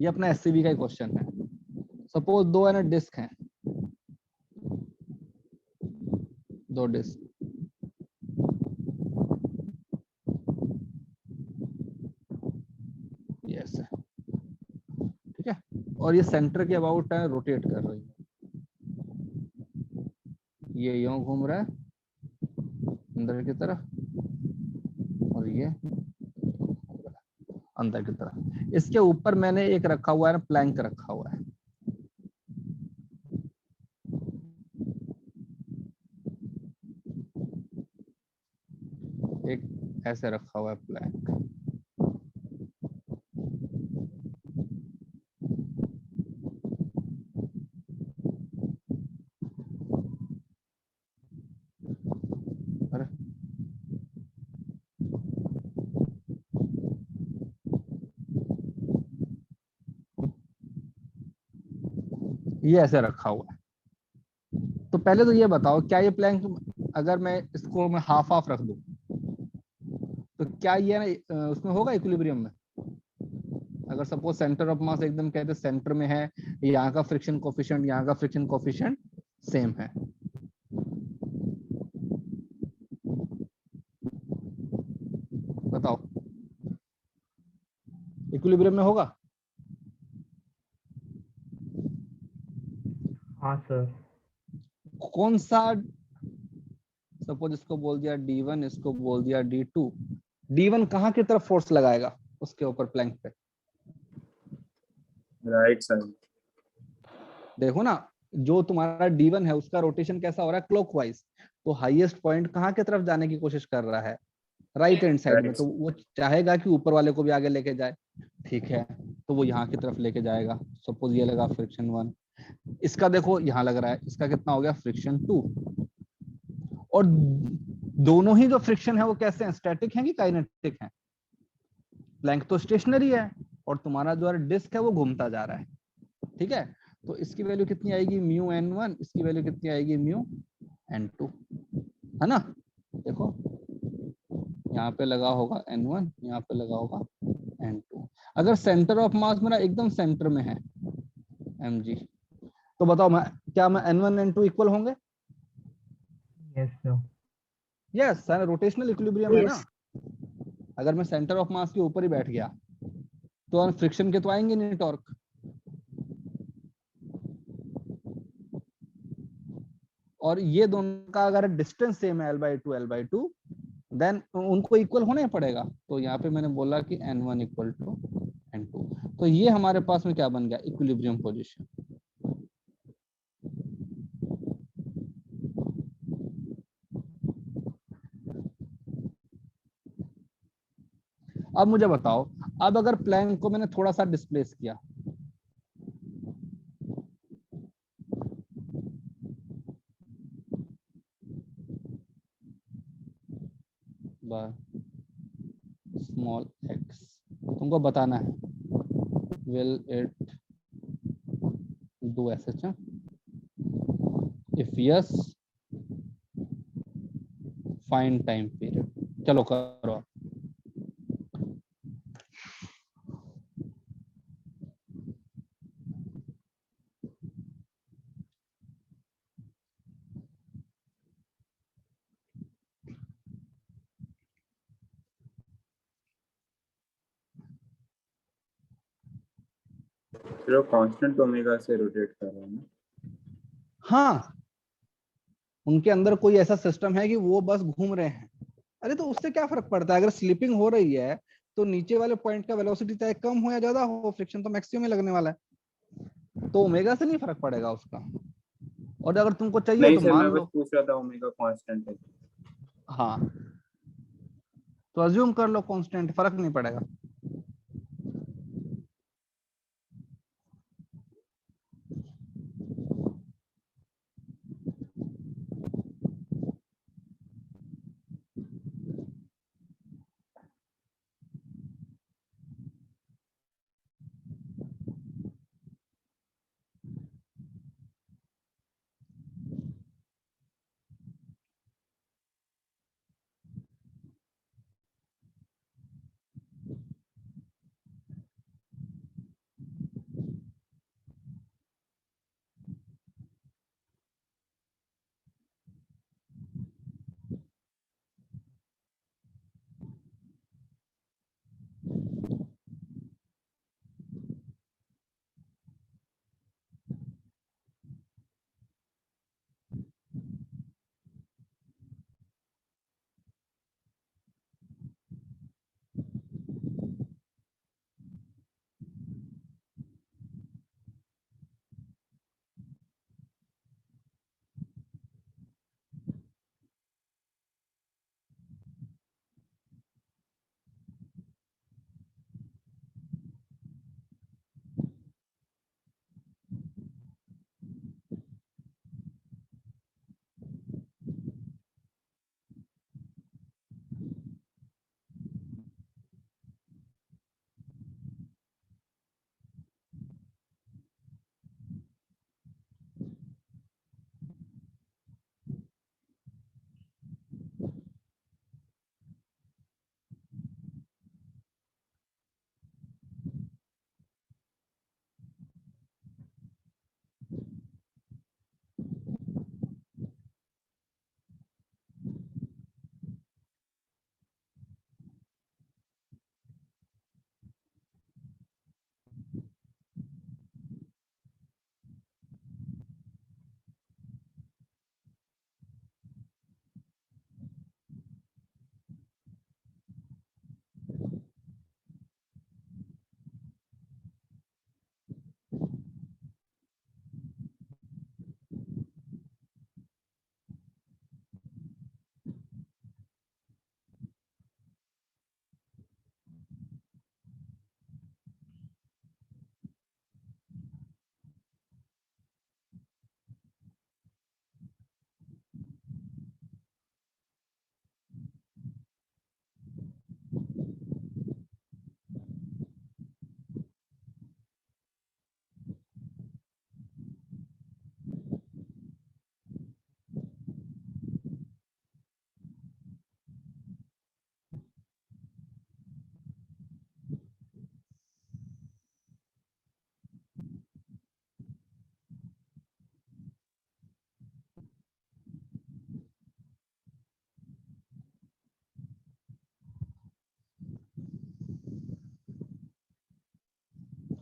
ये अपना एससीबी का ही क्वेश्चन है। सपोज दो है ना डिस्क हैं, दो डिस्क, यस, ठीक है, और ये सेंटर के अबाउट है, रोटेट कर रही है, ये यूं घूम रहा है अंदर की तरफ और ये अंदर की तरफ। इसके ऊपर मैंने एक रखा हुआ है ना, प्लैंक रखा हुआ है, एक ऐसे रखा हुआ है प्लैंक। अरे ये ऐसे रखा हुआ है। तो पहले तो ये बताओ, क्या ये प्लैंक अगर मैं इसको मैं हाफ हाफ रख दूं तो क्या ये ना उसमें होगा इक्विलिब्रियम में। अगर सपोज सेंटर ऑफ मास एकदम कहते सेंटर में है, यहाँ का फ्रिक्शन कोफिशिएंट यहाँ का फ्रिक्शन कोफिशिएंट सेम है, बताओ इक्विलिब्रियम में होगा। हाँ सर। कौन सा, सपोज इसको बोल दिया D1, इसको बोल दिया D2, D1 कहाँ की तरफ फोर्स लगाएगा उसके ऊपर प्लैंक पे, राइट साइड। देखो ना, जो तुम्हारा D1 है उसका रोटेशन कैसा हो रहा है, क्लॉकवाइज, तो हाईएस्ट पॉइंट कहाँ की तरफ जाने की कोशिश कर रहा है, राइट हैंड साइड में, तो वो चाहेगा कि ऊपर वाले को भी आगे लेके जाए, ठीक है, तो वो यहाँ की तरफ लेके जाएगा। सपोज ये लगा फ्रिक्शन 1, इसका देखो यहाँ लग रहा है, इसका कितना हो गया फ्रिक्शन 2, और दोनों ही जो फ्रिक्शन है वो कैसे हैं, स्टैटिक हैं कि काइनेटिक हैं। प्लैंक तो स्टेशनरी है और तुम्हारा जो है डिस्क है वो घूमता जा रहा है, ठीक है, तो इसकी वैल्यू कितनी आएगी म्यू n1, इसकी वैल्यू कितनी आएगी म्यू n2, है ना। देखो यहाँ पे लगा होगा n1, यहाँ पे लगा होगा n2। अगर सेंटर ऑफ मास मेरा एकदम सेंटर में है mg, तो बताओ मैं क्या मैं N1 N2 इक्वल होंगे? Yes, sir. Yes, rotational equilibrium है ना। Yes. अगर मैं सेंटर ऑफ मास के ऊपर ही बैठ गया तो फ्रिक्शन के तो आएंगे नहीं टॉर्क। और ये दोनों का अगर डिस्टेंस सेम है L/2 देन उनको इक्वल होना ही पड़ेगा। तो यहाँ पे मैंने बोला कि N1 इक्वल टू N2, तो ये हमारे पास में क्या बन गया? Equilibrium position. अब मुझे बताओ, अब अगर प्लैंक को मैंने थोड़ा सा डिस्प्लेस किया, स्मॉल x, तुमको बताना है will it do SHM? if yes, find time period। चलो करो। फिर वो कांस्टेंट ओमेगा से रोटेट कर रहा है ना। हाँ, उनके अंदर कोई ऐसा सिस्टम है कि वो बस घूम रहे हैं। अरे तो उससे क्या फर्क पड़ता है? अगर स्लिपिंग हो रही है तो नीचे वाले पॉइंट का वेलोसिटी चाहे कम हो या ज्यादा हो, फ्रिक्शन तो मैक्सिमम में लगने वाला है, तो ओमेगा से नहीं फर्क पड़ेगा उसका। और अगर तुमको चाहिए नहीं तो सर, मान मैं बस लो। पूछ रहा था ओमेगा कांस्टेंट है। हाँ, तो अज्यूम कर लो कांस्टेंट, फर्क नहीं पड़ेगा।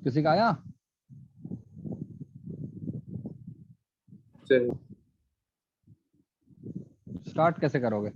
किसी का आया? सही। स्टार्ट कैसे करोगे?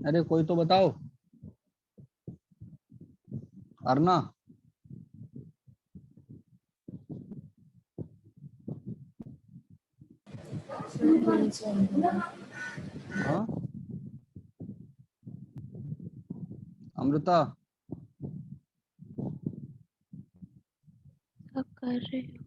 अरे कोई तो बताओ। अरना, हाँ, अमृता, सब कर रहे हो।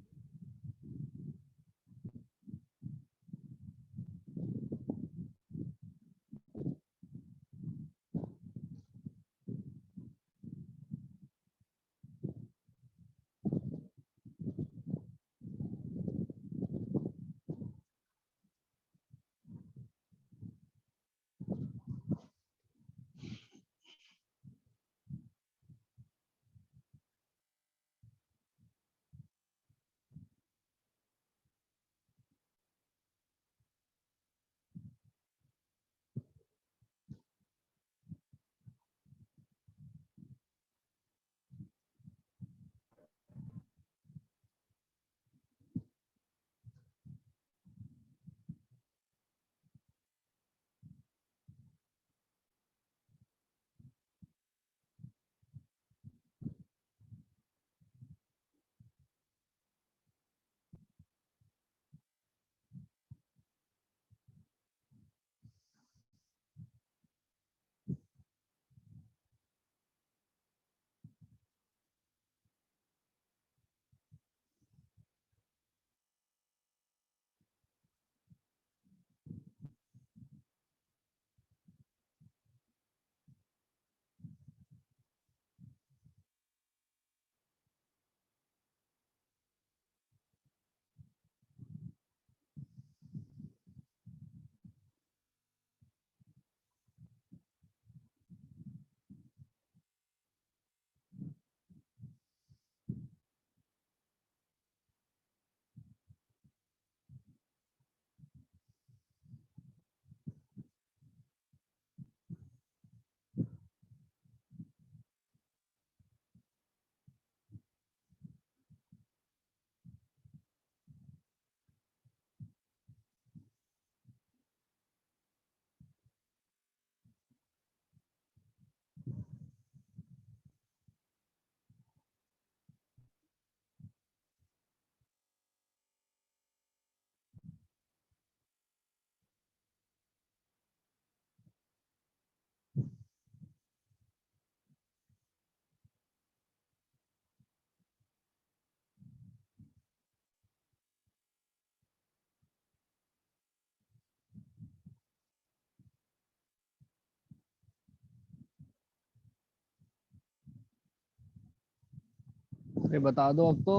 अरे बता दो अब तो।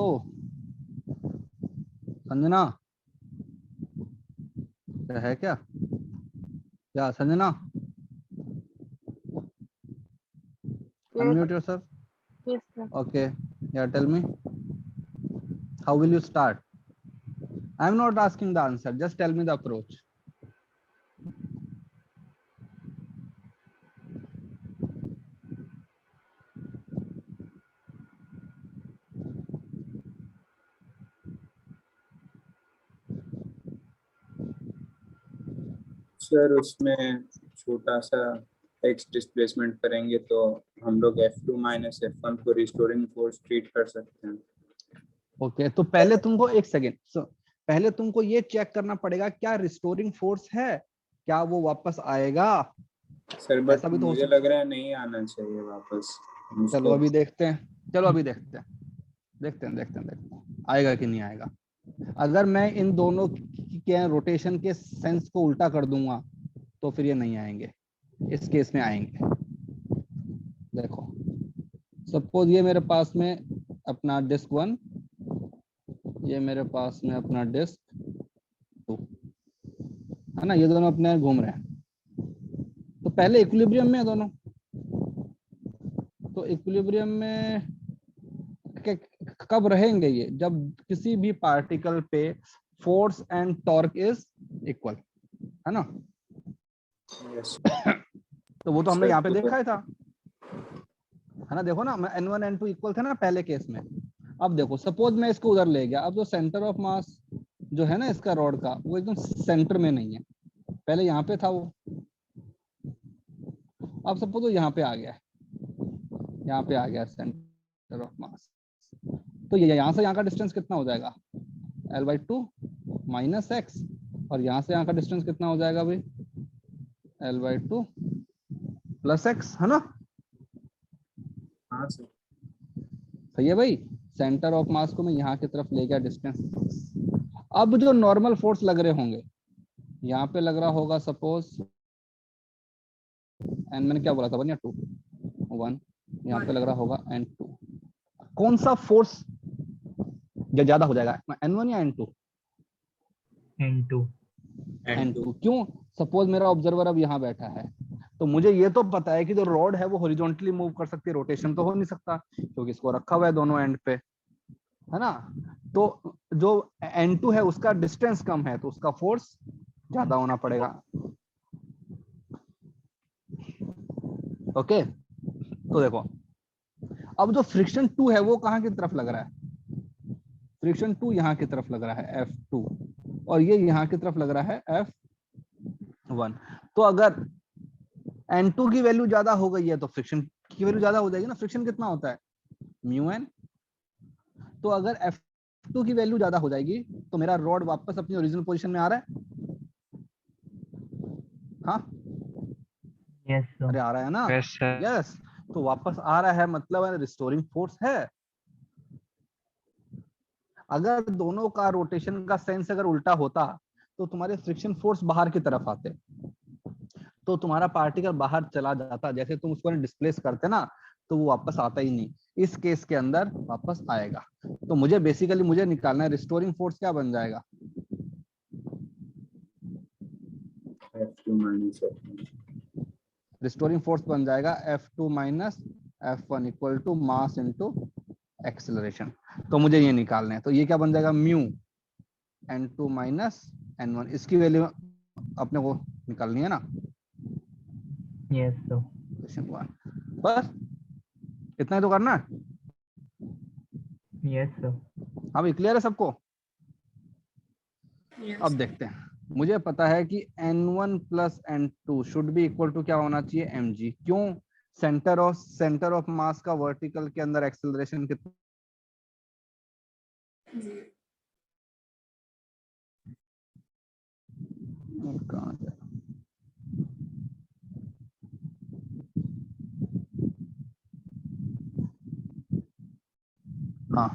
संजना, क्या है क्या? क्या Sanjana? Unmute yourself. Yes, sir. Okay. Yeah, tell me. How will you start? I'm not asking the answer. Just tell me the approach. Sir उसमें छोटा सा एक्स डिस्प्लेसमेंट करेंगे तो हम लोग F2 माइनस F1 को रिस्टोरिंग फोर्स ट्रीट कर सकते हैं। ओके तो पहले तुमको एक सेकेंड, पहले तुमको ये चेक करना पड़ेगा क्या रिस्टोरिंग फोर्स है, क्या वो वापस आएगा। सर बट ऐसा भी तो हो मुझे सकता। लग रहा है नहीं आना चाहिए वापस। चलो अभी देखते हैं, चलो अभी देखते हैं, देखते हैं देखते हैं देखते हैं आएगा कि नहीं आएगा। अगर मैं इन दोनों के रोटेशन के सेंस को उल्टा कर दूंगा तो फिर ये नहीं आएंगे, इस केस में आएंगे। देखो सपोज ये मेरे पास में अपना डिस्क 1, ये मेरे पास में अपना डिस्क 2 है ना, ये दोनों अपने घूम रहे हैं। तो पहले इक्विलिब्रियम में है दोनों, तो इक्विलिब्रियम में कब रहेंगे ये, जब किसी भी पार्टिकल पे force and torque is equal, है ना। Yes. तो वो तो हमने सर, यहाँ पे तो देखा ही था, है ना। देखो ना N1 N2 इक्वल थे ना पहले केस में। अब देखो सपोज मैं इसको उधर ले गया, अब जो सेंटर ऑफ मास जो है ना इसका रॉड का, वो एकदम सेंटर में नहीं है, पहले यहाँ पे था वो। अब सपोज वो यहाँ पे आ गया, यहाँ पे आ गया सेंटर ऑफ मास, तो ये यहाँ से यहाँ का डिस्टेंस कितना हो जाएगा L/2 माइनस एक्स, और यहाँ से यहाँ का डिस्टेंस कितना हो जाएगा भाई L/2 प्लस एक्स, है ना। हाँ सर। सही है भाई, सेंटर ऑफ मास को मैं यहाँ की तरफ ले गया डिस्टेंस। अब जो नॉर्मल फोर्स लग रहे होंगे, यहाँ पे लग रहा होगा सपोज एन, मैंने क्या बोला था 1 या 2, 1, यहाँ पे लग रहा होगा N2। कौन सा फोर्स ज्यादा हो जाएगा, N1 या N2? N2। N2 क्यों? सपोज मेरा ऑब्जर्वर अब यहाँ बैठा है, तो मुझे ये तो पता है कि जो रॉड है वो हॉरिजॉन्टली मूव कर सकती है, रोटेशन तो हो नहीं सकता क्योंकि इसको रखा हुआ है दोनों एंड पे, है ना। तो जो N2 है उसका डिस्टेंस कम है, तो उसका फोर्स ज्यादा होना पड़ेगा। ओके तो देखो अब जो फ्रिक्शन 2 है वो कहाँ की तरफ लग रहा है, फ्रिक्शन 2 यहाँ की तरफ लग रहा है F2, और ये यहाँ की तरफ लग रहा है F1। तो अगर N2 की वैल्यू ज्यादा हो गई है तो फ्रिक्शन की वैल्यू ज्यादा हो जाएगी ना। फ्रिक्शन कितना होता है μn, तो अगर F2 की वैल्यू ज्यादा हो जाएगी तो मेरा रॉड वापस अपनी ओरिजिनल पोजीशन में आ रहा है। हाँ यस सर। अरे आ रहा है ना, यस सर। यस। तो वापस आ रहा है मतलब रिस्टोरिंग फोर्स है। अगर दोनों का रोटेशन का सेंस अगर उल्टा होता तो तुम्हारे फ्रिक्शन फोर्स बाहर की तरफ आते, तो तुम्हारा पार्टिकल बाहर चला जाता, जैसे तुम उसको डिस्प्लेस करते ना, तो वो वापस आता ही नहीं। इस केस के अंदर वापस आएगा। तो मुझे बेसिकली मुझे निकालना है रिस्टोरिंग फोर्स क्या बन जाएगा, F2 minus F1। Restoring force बन जाएगा F2 minus F1 equal to mass into acceleration. तो मुझे ये निकालना है, तो ये क्या बन जाएगा म्यू N2 माइनस N1, इसकी वैल्यू अपने को निकालनी है ना। Yes sir. बस इतना ही तो करना है। Yes sir. हाँ भाई क्लियर है सबको। अब देखते हैं, मुझे पता है कि N1 plus N2 should be equal to क्या होना चाहिए mg। क्यों? सेंटर ऑफ मास का वर्टिकल के अंदर एक्सेलरेशन कितना, कहाँ गया? हाँ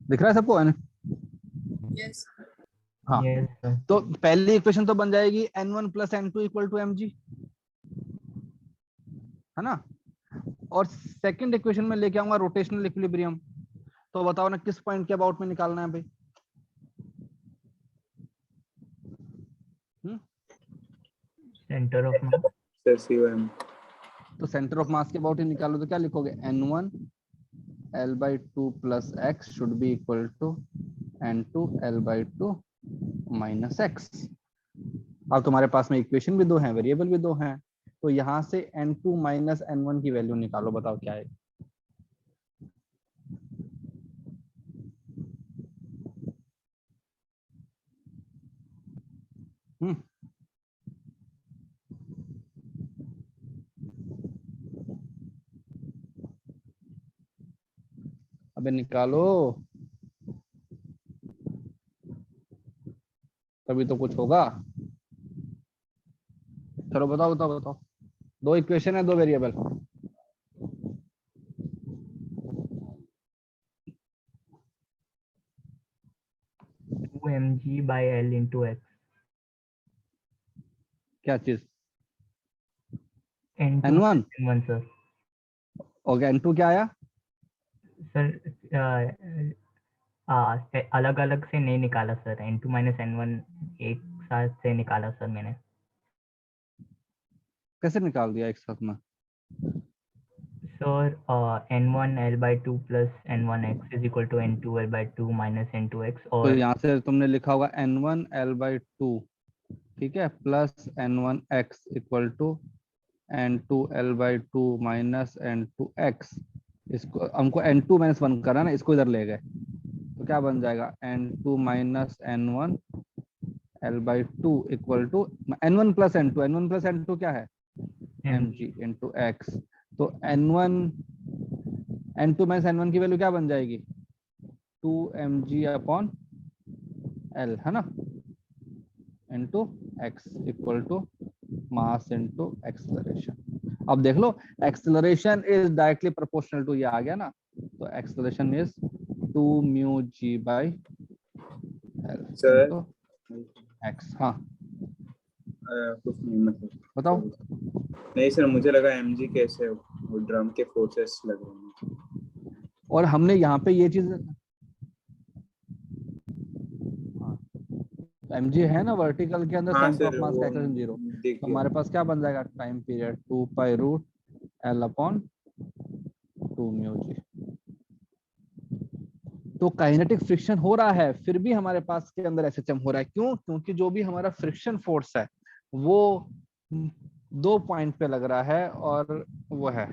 दिख रहा है सबको यस हाँ। Yes sir. तो पहली इक्वेशन तो बन जाएगी N1 plus N2 equal to mg, है ना। और सेकंड इक्वेशन में लेके आऊंगा रोटेशनल इक्विलिब्रियम। तो बताओ ना किस पॉइंट के अबाउट में निकालना है भाई। Centre of mass. Sir C1। तो सेंटर ऑफ मास के अबाउट ही निकालो, तो क्या लिखोगे N1 L/2 plus x should be equal to N2 L/2 minus x. अब तुम्हारे पास में इक्वेशन भी दो हैं, वेरिएबल भी दो हैं, तो यहाँ से N2 माइनस N1 की वैल्यू निकालो, बताओ क्या है। अबे निकालो, तभी तो कुछ होगा। चलो बताओ बताओ बताओ। दो इक्वेशन है, दो variable. To mg/l into x क्या चीज? n2 n1। n1 sir. Okay, n2 क्या आया? सर अलग अलग से नहीं निकाला सर, n2 माइनस n1 एक साथ से निकाला सर मैंने। कैसे निकाल दिया एक साथ में? Sir n1 l/2 plus n1 x is equal to n2 l/2 minus n2 x। तो और यहाँ से तुमने लिखा होगा n1 l/2, ठीक है, plus n1 x equal to n2 l/2 minus n2 x। इसको हमको n2 माइनस 1 करना ना, इसको इधर ले गए तो क्या बन जाएगा? n2 minus n1 l/2 equal to n1 plus n2। n1 plus n2 क्या है? mg into x। तो n1 n2 माइनस n1 की वैल्यू क्या बन जाएगी? 2 mg अपॉन l, है ना, into x equal to mass into acceleration. अब देख लो, acceleration is directly proportional to, ये आ गया ना, तो acceleration is 2 mu G by L sir into X. हाँ कुछ नहीं, मतलब बताओ। नहीं सर, मुझे लगा mg कैसे वो ड्रम के फोर्सेस लग रहे हैं। और हमने यहाँ पे ये चीज mg है ना वर्टिकल के अंदर, हाँ सेंटर ऑफ सर, मास वो का एक्सेलरेशन 0। दिख तो गया। हमारे पास क्या बन जाएगा? Time period 2 pi root L upon 2 mu G. तो काइनेटिक फ्रिक्शन हो रहा है, फिर भी हमारे पास के अंदर एसएचएम हो रहा है। क्यों? क्योंकि जो भी हमारा फ्रिक्शन फोर्स है वो 2 पॉइंट पे लग रहा है, और वो है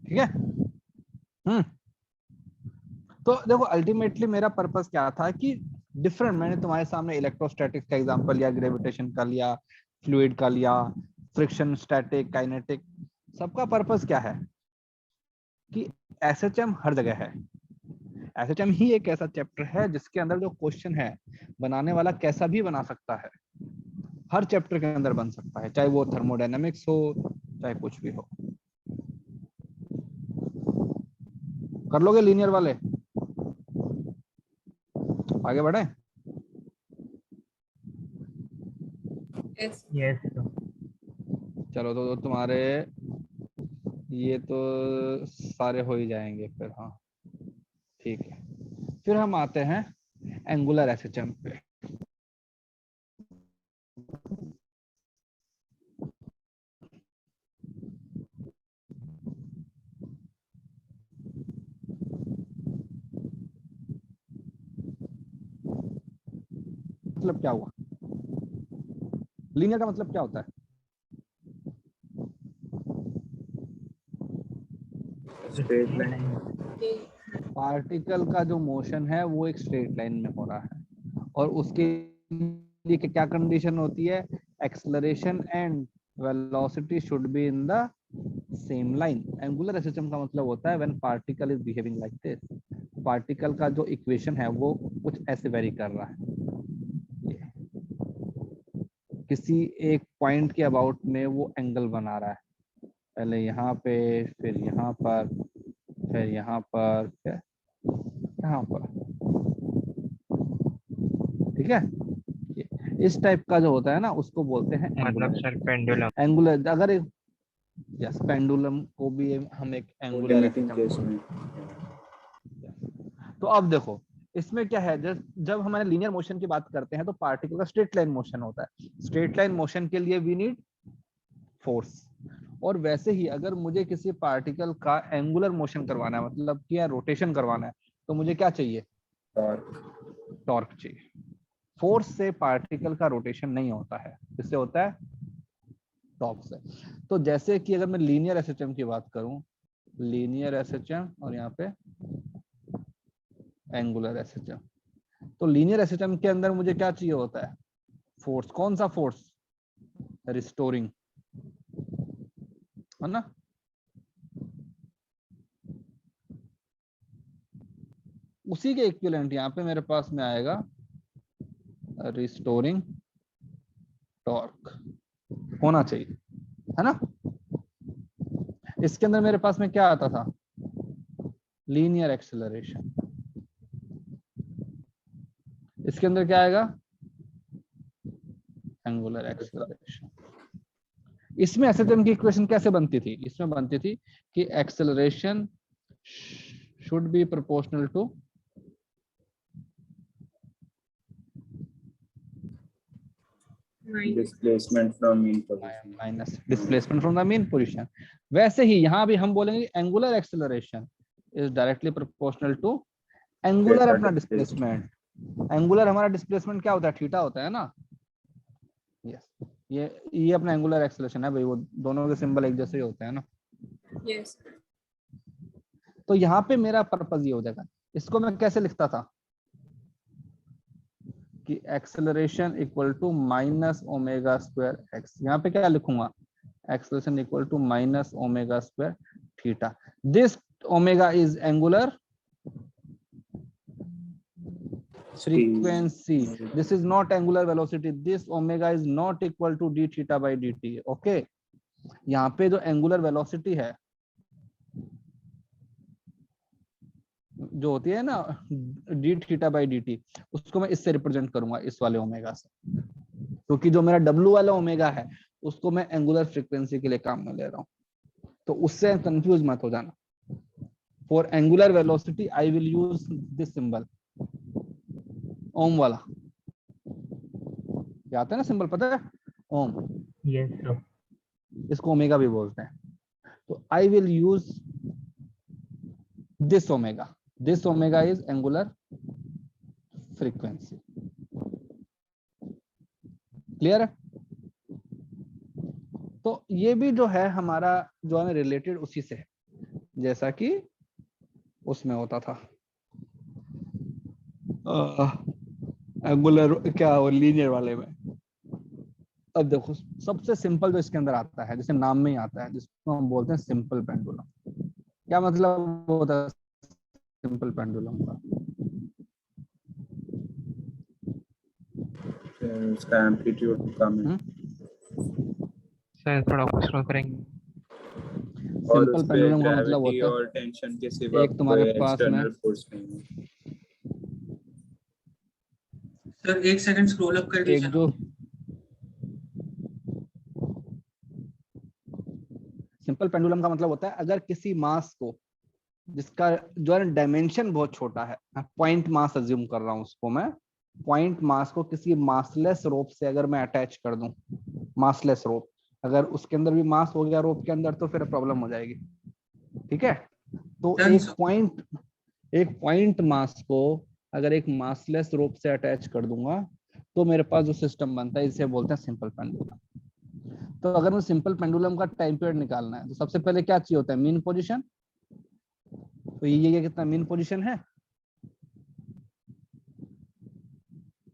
ठीक है। तो देखो, अल्टीमेटली मेरा पर्पस क्या था कि डिफरेंट, मैंने तुम्हारे सामने इलेक्ट्रोस्टैटिक्स का एग्जांपल लिया, ग्रेविटेशन का लिया, फ्लूइड का लिया, फ्रिक्शन, स्टैटिक, काइनेटिक। सबका पर्पस क्या है कि एसएचएम हर जगह है। एसएचएम ही एक ऐसा चैप्टर है जिसके अंदर जो क्वेश्चन है बनाने वाला कैसा भी बना सकता है, हर चैप्टर के अंदर बन सकता है, चाहे वो थर्मोडायनेमिक्स हो चाहे कुछ भी हो। कर लोगे लीनियर वाले? आगे बढ़े? Yes. Yes sir. चलो, तो तुम्हारे ये तो सारे हो ही जाएंगे फिर। हाँ ठीक है, फिर हम आते हैं एंगुलर एसएचएम पे। मतलब क्या हुआ? लीनियर का मतलब क्या होता है? Straight line. पार्टिकल का जो मोशन है वो एक स्ट्रेट लाइन में हो रहा है, और उसके लिए क्या कंडीशन होती है? Acceleration and velocity should be in the same line. Angular SHM का मतलब होता है when particle is behaving like this. Particle का जो इक्वेशन है वो कुछ ऐसे वेरी कर रहा है, ये किसी एक पॉइंट के अबाउट में वो एंगल बना रहा है, पहले यहाँ पे, फिर यहाँ पर, फिर यहाँ पर, यहाँ पर, ठीक है। इस टाइप का जो होता है ना उसको बोलते हैं मतलब सर एंगुलर। पेंडुलम। एंगुलर, अगर एक यस, पेंडुलम को भी हम एक एंगुलर लिमिटिंग केस में। तो अब देखो इसमें क्या है, जब हमारे लीनियर मोशन की बात करते हैं तो पार्टिकल का स्ट्रेट लाइन मोशन होता है। स्ट्रेट लाइन मोशन के लिए वी नीड फोर्स, और वैसे ही अगर मुझे किसी पार्टिकल का एंगुलर मोशन करवाना है, मतलब कि रोटेशन करवाना है, तो मुझे क्या चाहिए? टॉर्क। टॉर्क चाहिए। फोर्स से पार्टिकल का रोटेशन नहीं होता है, किससे होता है? टॉर्क से। तो जैसे कि अगर मैं लीनियर एसएचएम की बात करूं, लीनियर एसएचएम और यहाँ पे एंगुलर एसएचएम, तो लीनियर एसएचएम के अंदर मुझे क्या चाहिए होता है? फोर्स। कौन सा फोर्स? रिस्टोरिंग, है ना? उसी के इक्विवेलेंट यहाँ पे मेरे पास में आएगा रिस्टोरिंग टॉर्क होना चाहिए, है ना? इसके अंदर मेरे पास में क्या आता था? Linear acceleration. इसके अंदर क्या आएगा? Angular acceleration. इसमें एसएचएम की इक्वेशन कैसे बनती थी? इसमें बनती थी कि acceleration should be proportional to displacement from mean position minus displacement from the mean position. वैसे ही यहां भी हम बोलेंगे angular acceleration is directly proportional to angular अपना डिस्प्लेसमेंट। एंगुलर हमारा डिस्प्लेसमेंट क्या होता है? थीटा होता है ना? यस, ये अपना एंगुलर एक्सेलरेशन है भाई, वो दोनों के सिंबल एक जैसे ही होते हैं ना। Yes. तो यहाँ पे मेरा पर्पस ये हो जाएगा, इसको मैं कैसे लिखता था कि acceleration equal to minus omega square x. यहाँ पे क्या लिखूंगा? Acceleration equal to minus omega square theta. This omega is angular frequency, this is not angular velocity, this omega is not equal to d theta by dt। Okay, यहाँ पे जो एंगुलर वेलोसिटी है जो होती है ना D theta by D T, उसको मैं इससे रिप्रेजेंट करूंगा, इस वाले ओमेगा से, क्योंकि तो जो मेरा डब्ल्यू वाला ओमेगा है उसको मैं एंगुलर फ्रीक्वेंसी के लिए काम में ले रहा हूँ, तो उससे कंफ्यूज मत हो जाना। For angular velocity I will use this symbol, ओम वाला। क्या आता है ना सिंबल, पता है? ओम। Yes sir. इसको ओमेगा भी बोलते हैं। तो I will use this omega, this omega is angular frequency. Clear है? तो ये भी जो है हमारा जो है रिलेटेड उसी से है, जैसा कि उसमें होता था एंगुलर क्या और लीनियर वाले में। अब देखो सबसे सिंपल जो इसके अंदर आता है, जैसे नाम में ही आता है, जिसको हम बोलते हैं सिंपल पेंडुलम। क्या मतलब होता है सिंपल पेंडुलम का? उसका एम्पलीट्यूड कम है सर थोड़ा क्वेश्चन करेंगे। और सिंपल उस पे पेंडुलम का मतलब ग्रेविटी होता और है टेंशन के सिवा एक तुम्हारे कोई पास में एक्सटर्नल फोर्स नहीं है। सर एक सेकंड स्क्रॉल अप कर एक दीजिए। जो सिंपल पेंडुलम का मतलब होता है अगर किसी मास को जिसका जो है डायमेंशन बहुत छोटा है, पॉइंट मास अज्यूम कर रहा हूं उसको मैं, पॉइंट मास को किसी मासलेस रोप से अगर मैं अटैच कर दूं, मासलेस रोप, अगर उसके अंदर भी मास हो गया रोप के अंदर तो फिर प्रॉब्लम हो जाएगी। ठीक है? तो एक पॉइंट मास को अगर एक मासलेस रोप से अटैच कर दूंगा तो मेरे पास जो सिस्टम बनता है इसे बोलते हैं सिंपल पेंडुलम। तो अगर मैं सिंपल पेंडुलम का टाइम पीरियड निकालना है तो सबसे पहले क्या चाहिए होता है? Mean position. तो ये कितना मीन पोजीशन है?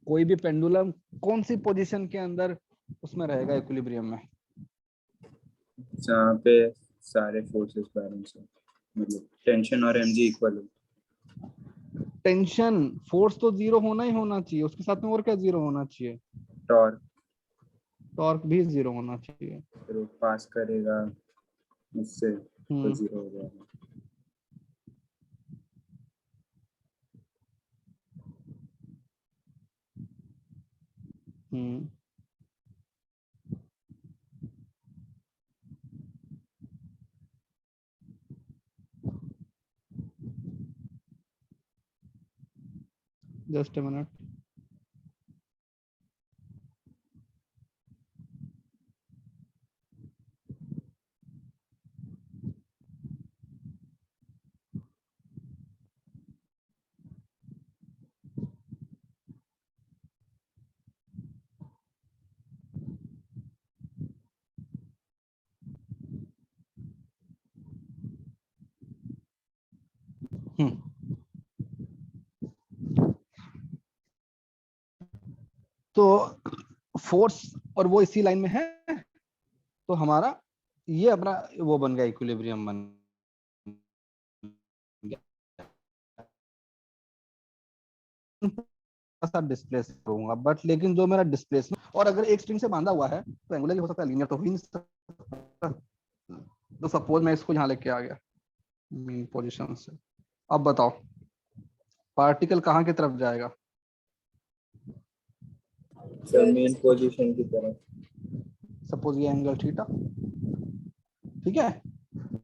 कोई भी पेंडुलम कौन सी पोजीशन के अंदर उसमें रहेगा इक्विलिब्रियम में? जहाँ पे सारे फोर्सेस बैलेंस हो, मतलब टेंशन और mg इक्वल हो। टेंशन फोर्स तो जीरो होना ही होना चाहिए, उसके साथ में और क्या जीरो होना चाहिए? टॉर्क, टॉर्क भी जीरो होना चाहिए। फिर वो पास करेगा उससे तो जीरो हो जाएगा। Just a minute. तो फोर्स और वो इसी लाइन में है, तो हमारा ये अपना वो बन गया, इक्विलिब्रियम बन गया। सा डिस्प्लेस करूंगा, बट लेकिन जो मेरा डिस्प्लेसमेंट, और अगर एक स्ट्रिंग से बांधा हुआ है तो एंगुलर हो सकता है, लीनियर तो हो ही नहीं सकता। तो सपोज मैं इसको यहाँ लेके आ गया मेन पोजीशन से। अब बताओ पार्टिकल कहाँ की तरफ जाएगा? मेन पोजीशन की तरफ। सपोज ये एंगल थीटा, ठीक है।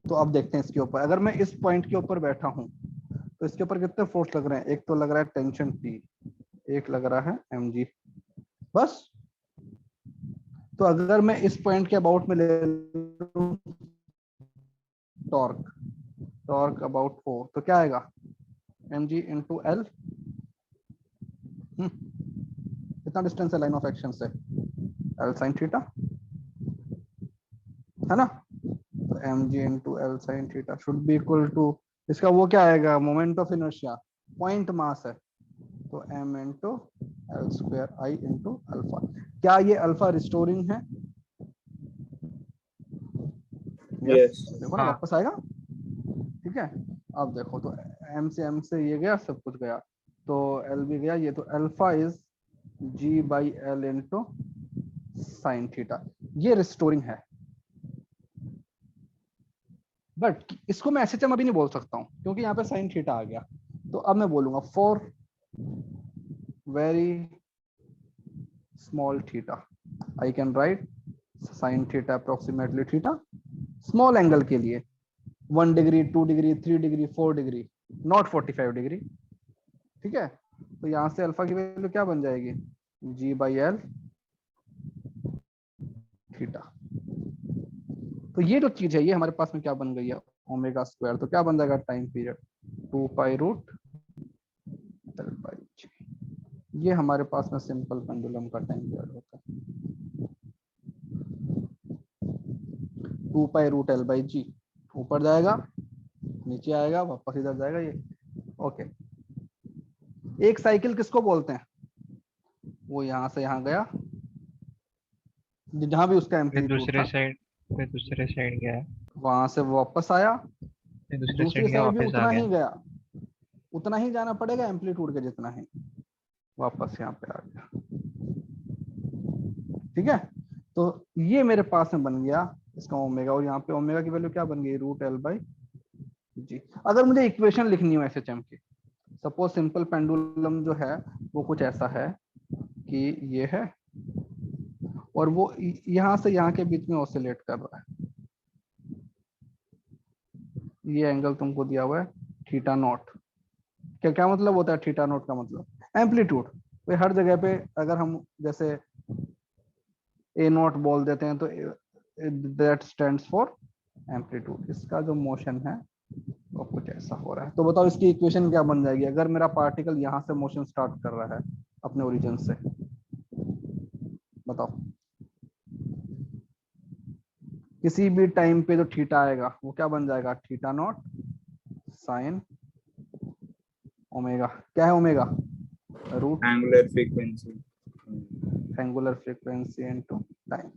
तो अब देखते हैं इसके ऊपर, अगर मैं इस पॉइंट के ऊपर बैठा हूं तो इसके ऊपर कितने फोर्स लग रहे हैं? एक तो लग रहा है टेंशन P, एक लग रहा है mg, बस। तो अगर मैं इस पॉइंट के अबाउट में ले लूं टॉर्क, टॉर्क अबाउट 4, तो क्या आएगा? mg into L. कितना डिस्टेंस है लाइन ऑफ एक्शन से? एल साइन थीटा, है ना। तो mg into L sine theta should be equal to, इसका वो क्या आएगा? Moment of inertia, point mass है, तो m into L square I into alpha. क्या ये अल्फा रिस्टोरिंग है? Yes. देखो ना हाँ। वापस आएगा, ठीक है। अब देखो तो m से ये गया, सब कुछ गया, तो l भी गया, ये तो alpha is g by L into sine theta, ये रिस्टोरिंग है। बट इसको मैं SHM अभी नहीं बोल सकता हूँ क्योंकि यहाँ पे साइन थीटा आ गया। तो अब मैं बोलूंगा for very small theta I can write sine theta approximately theta. Small angle के लिए 1 degree, 2 degree, 3 degree, 4 degree, not 45 degree, ठीक है। तो यहाँ से अल्फा की वैल्यू क्या बन जाएगी? g by L theta. तो ये जो चीज है ये हमारे पास में क्या बन गई है? Omega square. तो क्या बन जाएगा time period? 2 pi root L by G. ये हमारे पास में सिंपल पेंडुलम का टाइम पीरियड होता है, 2 pi root L by G. ऊपर जाएगा, नीचे आएगा, वापस इधर जाएगा, ये ओके। एक साइकिल किसको बोलते हैं? वो यहाँ से यहाँ गया, जहां भी उसका फिर एम्पलीट्यूड दूसरे था, साइड, फिर दूसरे साइड गया, वहां से वापस आया, फिर दूसरे दूसरी साइड गया, साइड भी वापस आ उतना गया। ही गया, उतना ही जाना पड़ेगा एम्पलीट्यूड के जितना ही, वापस यहाँ पे आ गया, ठीक है। तो ये मेरे पास में बन गया इसका ओमेगा, और यहाँ पे ओमेगा की वैल्यू क्या बन गई? रूट एल बाई जी। अगर मुझे इक्वेशन लिखनी हो SHM की, सपोज सिंपल पेंडुलम जो है वो कुछ ऐसा है कि ये है और वो यहाँ से यहाँ के बीच में ऑसिलेट कर रहा है, ये एंगल तुमको दिया हुआ है थीटा नॉट। क्या क्या मतलब होता है थीटा नॉट का? मतलब एम्पलीट्यूड। तो हर जगह पे अगर हम जैसे ए नॉट बोल देते हैं तो दैट स्टैंड्स फॉर एम्पलीट्यूड। इसका जो मोशन है वो कुछ ऐसा हो रहा है। तो बताओ इसकी इक्वेशन क्या बन जाएगी अगर मेरा पार्टिकल यहाँ से मोशन स्टार्ट कर रहा है अपने ओरिजिन से? बताओ किसी भी टाइम पे जो थीटा आएगा वो क्या बन जाएगा? Theta naught sine omega. क्या है omega? Root angular frequency. Angular frequency into time.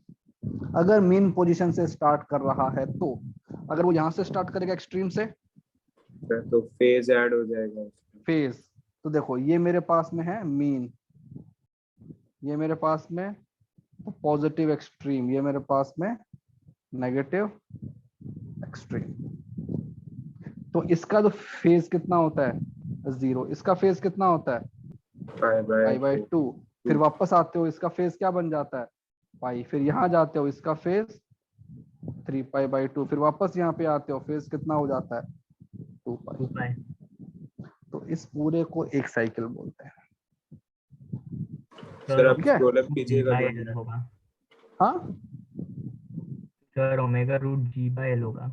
अगर मेन पोजीशन से स्टार्ट कर रहा है तो, अगर वो यहाँ से स्टार्ट करेगा एक्सट्रीम से, तो फेज ऐड हो जाएगा उसमें। फेज। तो देखो ये मेरे पास में है मीन, ये मेरे पास में पॉजिटिव एक्सट्रीम, ये मेरे पास में नेगेटिव एक्सट्रीम। तो इसका जो फेज कितना होता है? 0। इसका फेज कितना होता है? Pi by 2। फिर वापस आते हो इसका फेज क्या बन जाता है? पाई। फिर यहाँ जाते हो इसका फेज 3 पाई बाई 2। फिर वापस यहाँ पे आते हो फेज कितना हो जाता है? 2 पाई। तो इस पूरे को एक साइकिल बोलते हैं। सर आप ठीक है? स्क्रॉल अप कीजिएगा 2 L मिनट। होगा हाँ sir, omega root G by L होगा।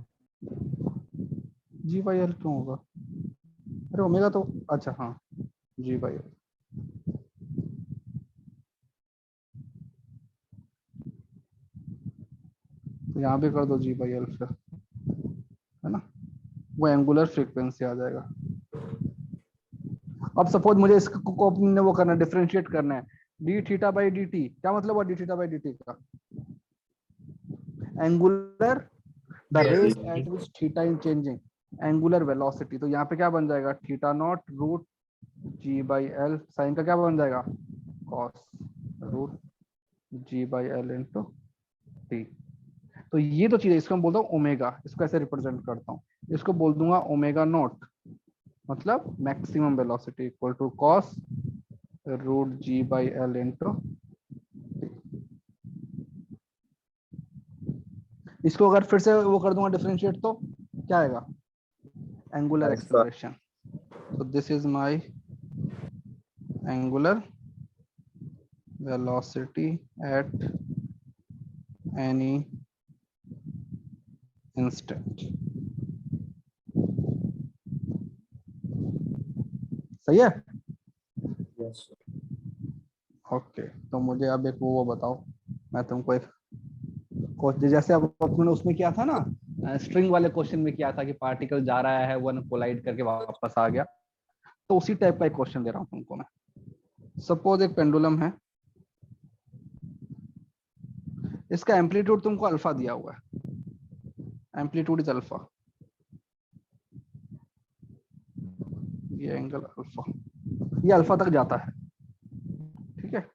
जी बाई एल क्यों होगा? अरे ओमेगा तो, अच्छा हाँ जी बाई एल। तो यहाँ पे कर दो जी बाई एल फिर, है ना, वो एंगुलर फ्रीक्वेंसी आ जाएगा। अब सपोज मुझे इसको अपने वो करना है, डिफरेंशिएट करना है, D theta by D T, क्या मतलब है D theta by D T का? Angular the rate at which theta in changing, angular velocity. तो यहाँ पे क्या बन जाएगा, theta naught root ji by L, sine का क्या बन जाएगा, cos root ji by L into T. तो ये तो चीज है, इसको मैं बोलता हूँ ओमेगा, इसको ऐसे रिप्रेजेंट करता हूँ, इसको बोल दूंगा ओमेगा नॉट, मतलब maximum velocity equal to cos root ji by L into. इसको अगर फिर से वो कर दूंगा डिफरेंशिएट तो क्या आएगा, angular alpha acceleration. so this is my angular velocity at any instant। सही है? यस ओके तो मुझे अब एक वो बताओ, मैं तुमको एक क्वेश्चन जैसे अब अपने उसमें किया था ना, स्ट्रिंग वाले क्वेश्चन में किया था कि पार्टिकल जा रहा है, वन कोलाइड करके वापस आ गया, तो उसी टाइप का एक क्वेश्चन दे रहा हूँ तुमको मैं। सपोज एक पेंडुलम है, इसका एम्पलीट्यूड तुमको अल्फा दिया हुआ है, एम्पलीट्यूड इज अल्फा, ये एंगल अल्फा, ये अल्फा तक जाता है, ठीक है,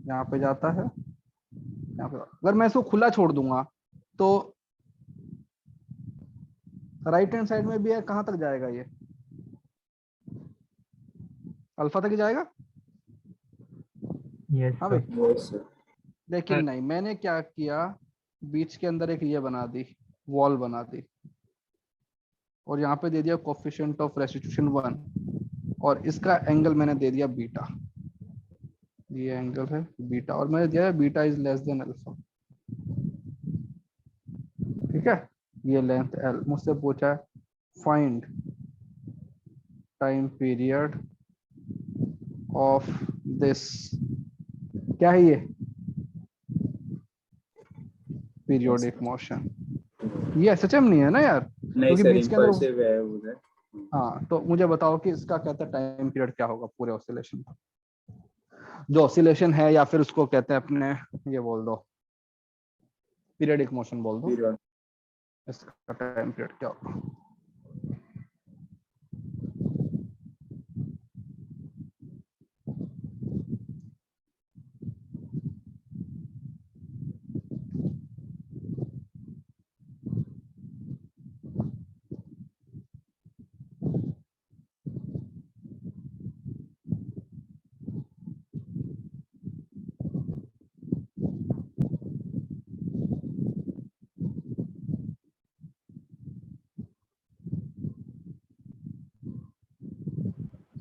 यहाँ पे जाता है, यहाँ पे। अगर मैं इसको खुला छोड़ दूंगा तो राइट हैंड साइड में भी है, कहाँ तक जाएगा ये, अल्फा तक ही जाएगा। यस हाँ सर। भाई, यस सर लेकिन नहीं, मैंने क्या किया, बीच के अंदर एक ये बना दी, वॉल बना दी, और यहाँ पे दे दिया कोफिशिएंट ऑफ रेस्टिट्यूशन 1, और इसका एंगल मैंने दे दिया बीटा, ये एंगल है बीटा, और मैंने दिया है beta is less than alpha, ठीक है। ये लेंथ एल, मुझसे पूछा है find time period of this, क्या है ये, पीरियोडिक मोशन। ये एसएचएम नहीं है ना यार, नहीं क्योंकि सर, बीच के अंदर, इम्पल्सिव है उधर। हाँ तो मुझे बताओ कि इसका कहता है टाइम पीरियड क्या होगा पूरे ऑसिलेशन का, जो ऑसिलेशन है, या फिर उसको कहते हैं अपने, ये बोल दो पीरियडिक मोशन बोल दो, पीरियड इसका टाइम पीरियड क्या होगा।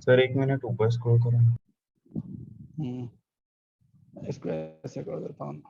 सर 1 मिनट ऊपर स्क्रॉल करें। इसको ऐसे कर देता हूँ,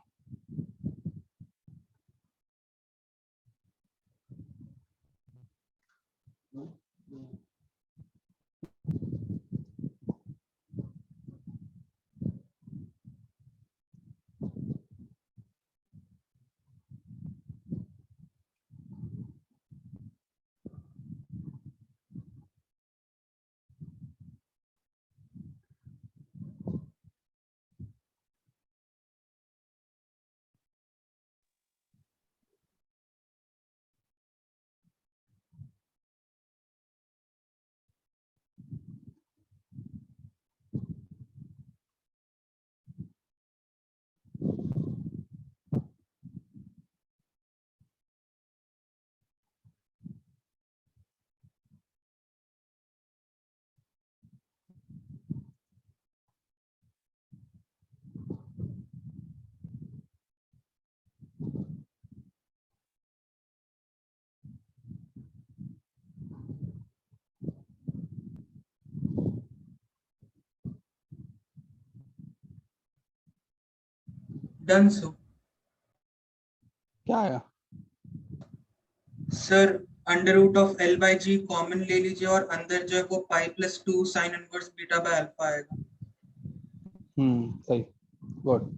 डन सो क्या आया, sir under root of L by G common ले लीजिए और अंदर जो है वो pi plus 2 sine inverse beta by alpha आएगा। सही, good.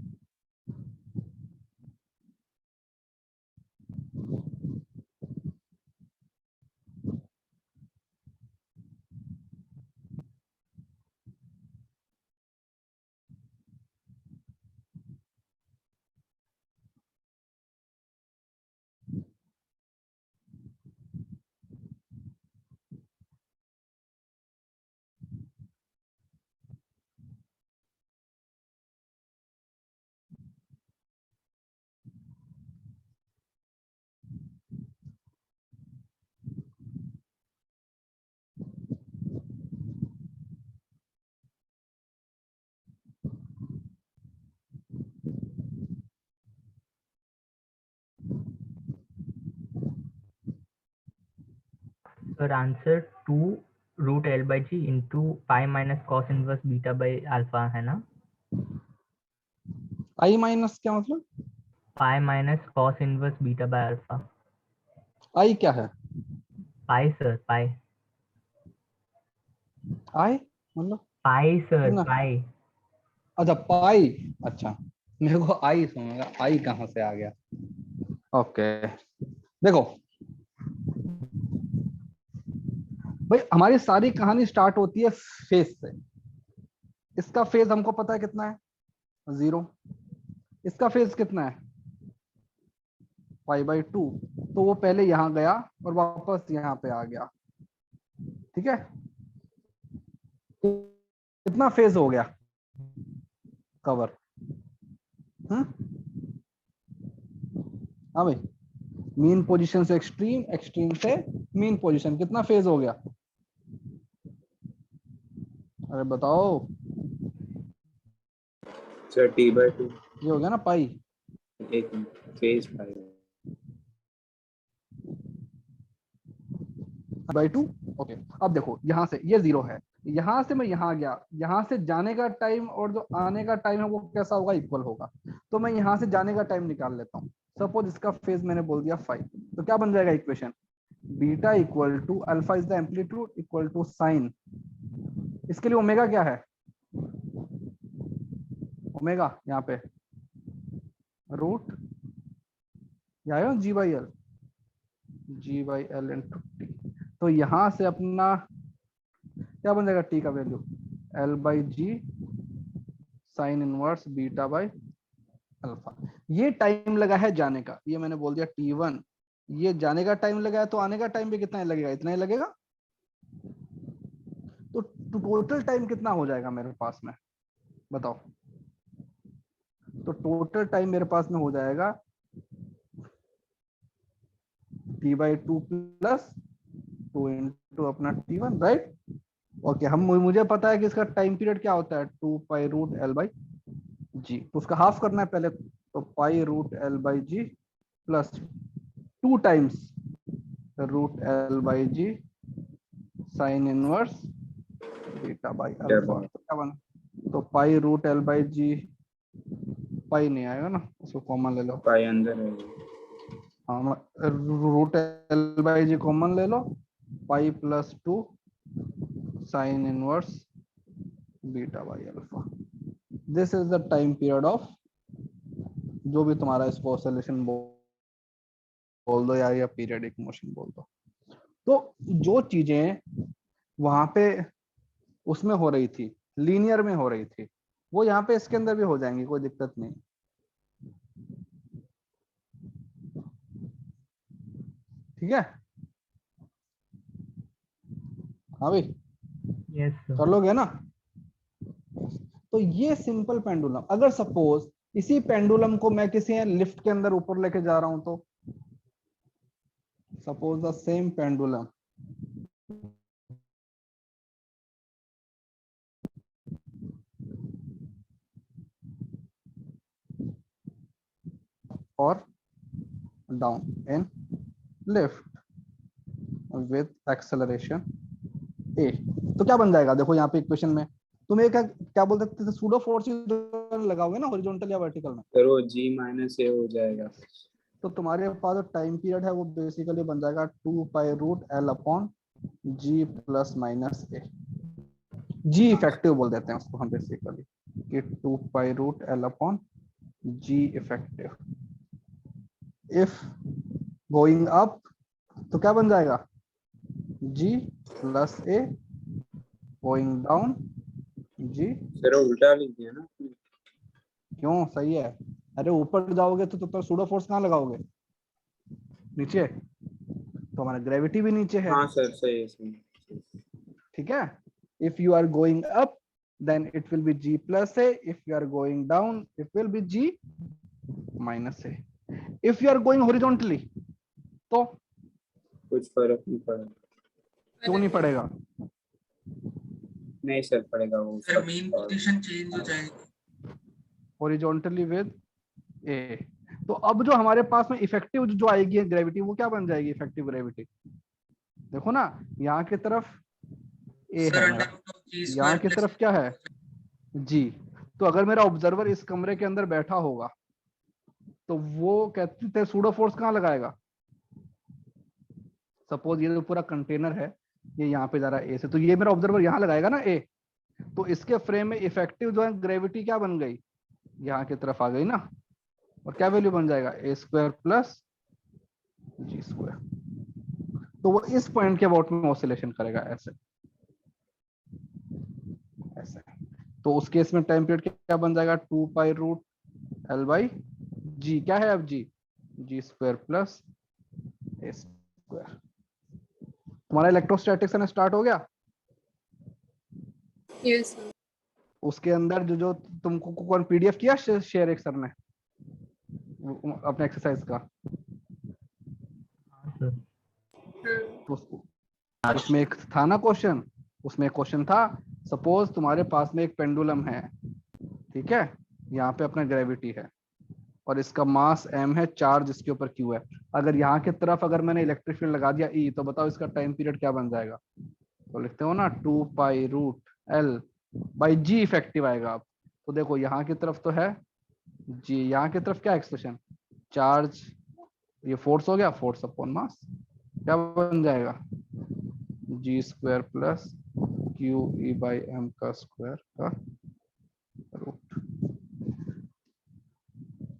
Sir answer 2√L/G into pi minus cos inverse beta by alpha है ना? आई माइनस क्या मतलब? Pi minus cos inverse beta by alpha. I क्या है? पाई सर, पाई आई मतलब पाई सर, ना, पाई। अच्छा पाई, अच्छा मेरे को आई सुनेगा, आई कहाँ से आ गया? ओके देखो भाई, हमारी सारी कहानी स्टार्ट होती है फेज से। इसका फेज हमको पता है कितना है, 0। इसका फेज कितना है, π/2। तो वो पहले यहां गया और वापस यहाँ पे आ गया, ठीक है। कितना फेज हो गया कवर? हाँ भाई, मीन पोजीशन से एक्सट्रीम, एक्सट्रीम से मीन पोजीशन, कितना फेज हो गया? अरे बताओ। सर T/2 ये हो गया ना पाई, एक फेज पाई। π/2। ओके अब देखो यहाँ से ये 0 है, यहाँ से मैं यहाँ गया, यहाँ से जाने का टाइम और जो आने का टाइम है वो कैसा होगा, इक्वल होगा। तो मैं यहाँ से जाने का टाइम निकाल लेता हूँ। सपोज इसका फेज मैंने बोल दिया 5, तो क्या बन जाएगा equation, beta equal to alpha is the amplitude equal to sine. इसके लिए ओमेगा क्या है, ओमेगा यहाँ पे रूट या G/L, G/L इंटू टी। तो यहाँ से अपना क्या बन जाएगा, टी का value L/G sign inverse beta by alpha. ये टाइम लगा है जाने का, ये मैंने बोल दिया T1। ये जाने का टाइम लगा है, तो आने का टाइम भी कितना ही लगेगा, इतना ही लगेगा। तो टोटल टाइम कितना हो जाएगा मेरे पास में, बताओ। तो टोटल टाइम मेरे पास में हो जाएगा T/2 प्लस 2 इंटू अपना T1, राइट। ओके हम मुझे पता है कि इसका टाइम पीरियड क्या होता है, 2π√L/G। तो उसका हाफ करना है पहले, तो π√L/G plus 2 times √L/G sign inverse beta by alpha. क्या बना, तो π√L/G, पाई नहीं आएगा ना, उसको कॉमन ले लो, पाई अंदर है। हाँ √L/G कॉमन ले लो, pi plus 2 sine inverse beta by alpha. This is the time period of, जो भी तुम्हारा इसको ऑसिलेशन बोल दो या पीरियडिक मोशन बोल दो। तो जो चीजें वहां पे उसमें हो रही थी, लीनियर में हो रही थी, वो यहाँ पे इसके अंदर भी हो जाएंगी, कोई दिक्कत नहीं। ठीक है, हाँ भाई यस कर सर। लोगे ना। तो ये सिंपल पेंडुलम, अगर सपोज इसी पेंडुलम को मैं किसी लिफ्ट के अंदर ऊपर लेके जा रहा हूं, तो सपोज द सेम पेंडुलम और down in lift with acceleration A, तो क्या बन जाएगा, देखो यहाँ पे इक्वेशन में तुम एक क्या बोलते थे, सूडो फोर्स लगाओगे ना हॉरिजॉन्टल या वर्टिकल में, सर वो G-A हो जाएगा। तो तुम्हारे पास जो टाइम पीरियड है वो बेसिकली बन जाएगा 2π√L/G प्लस माइनस ए। जी इफेक्टिव बोल देते हैं उसको हम बेसिकली, कि 2π√L/G effective. If going up तो क्या बन जाएगा, G प्लस ए, गोइंग डाउन G। सर वो उल्टा लिख दिया ना। क्यों, सही है। अरे ऊपर जाओगे तो सूडो फोर्स कहाँ लगाओगे, नीचे, तो हमारा ग्रेविटी भी नीचे है। हाँ सर सही है, सही है। ठीक है, if you are going up then it will be G plus A, if you are going down it will be G minus A। if you are going horizontally तो कुछ फर्क नहीं पड़ा। क्यों नहीं पड़ेगा, नहीं सर पड़ेगा वो फिर मेन पोजीशन चेंज हो जाएगी horizontally with A। तो अब जो हमारे पास में इफेक्टिव जो आएगी ग्रेविटी, वो क्या बन जाएगी, इफेक्टिव ग्रेविटी देखो ना, यहाँ की तरफ ए सर है मेरा, अंडर रूट ऑफ जी यहाँ स्क्वायर की तरफ क्या है, जी। तो अगर मेरा ऑब्जर्वर इस कमरे के अंदर बैठा होगा तो वो कहते थे सूडो फोर्स कहाँ लगाएगा। सपोज ये जो पूरा कंटेनर है ये यहाँ पे जा रहा है ए से, तो ये मेरा ऑब्जर्वर यहाँ लगाएगा ना ए, तो इसके फ्रेम में इफेक्टिव जो है ग्रेविटी क्या बन गई, यहाँ की तरफ आ गई ना, और क्या वैल्यू बन जाएगा ए स्क्वायर प्लस जी स्क्वायर। तो वो इस पॉइंट के अबाउट में ऑसिलेशन करेगा ऐसे ऐसे। तो उस केस में टाइम पीरियड क्या बन जाएगा, 2 पाई रूट एल बाई जी, क्या है अब जी स्क्वायर प्लस ए स्क्वायर। तुम्हारा इलेक्ट्रोस्टैटिक्स ने स्टार्ट हो गया। Yes, sir. उसके अंदर जो तुमको कौन पीडीएफ किया शेयर एक सर ने अपने एक्सरसाइज का, हाँ सर। तो उसमें एक था ना क्वेश्चन, उसमें एक क्वेश्चन था, सपोज तुम्हारे पास में एक पेंडुलम है, ठीक है, यहाँ पे अपना ग्रेविटी है और इसका मास m है, चार्ज इसके ऊपर q है। अगर यहाँ की तरफ अगर मैंने इलेक्ट्रिक फील्ड लगा दिया E, तो बताओ इसका टाइम पीरियड क्या बन जाएगा। तो लिखते हो ना 2 pi root L by G effective आएगा। आप तो देखो यहाँ की तरफ तो है G, यहाँ की तरफ क्या एक्सप्रेशन, चार्ज, ये फोर्स हो गया, फोर्स अपॉन मास, क्या बन जाएगा G square plus Q E by M का स्क्वायर का रूट।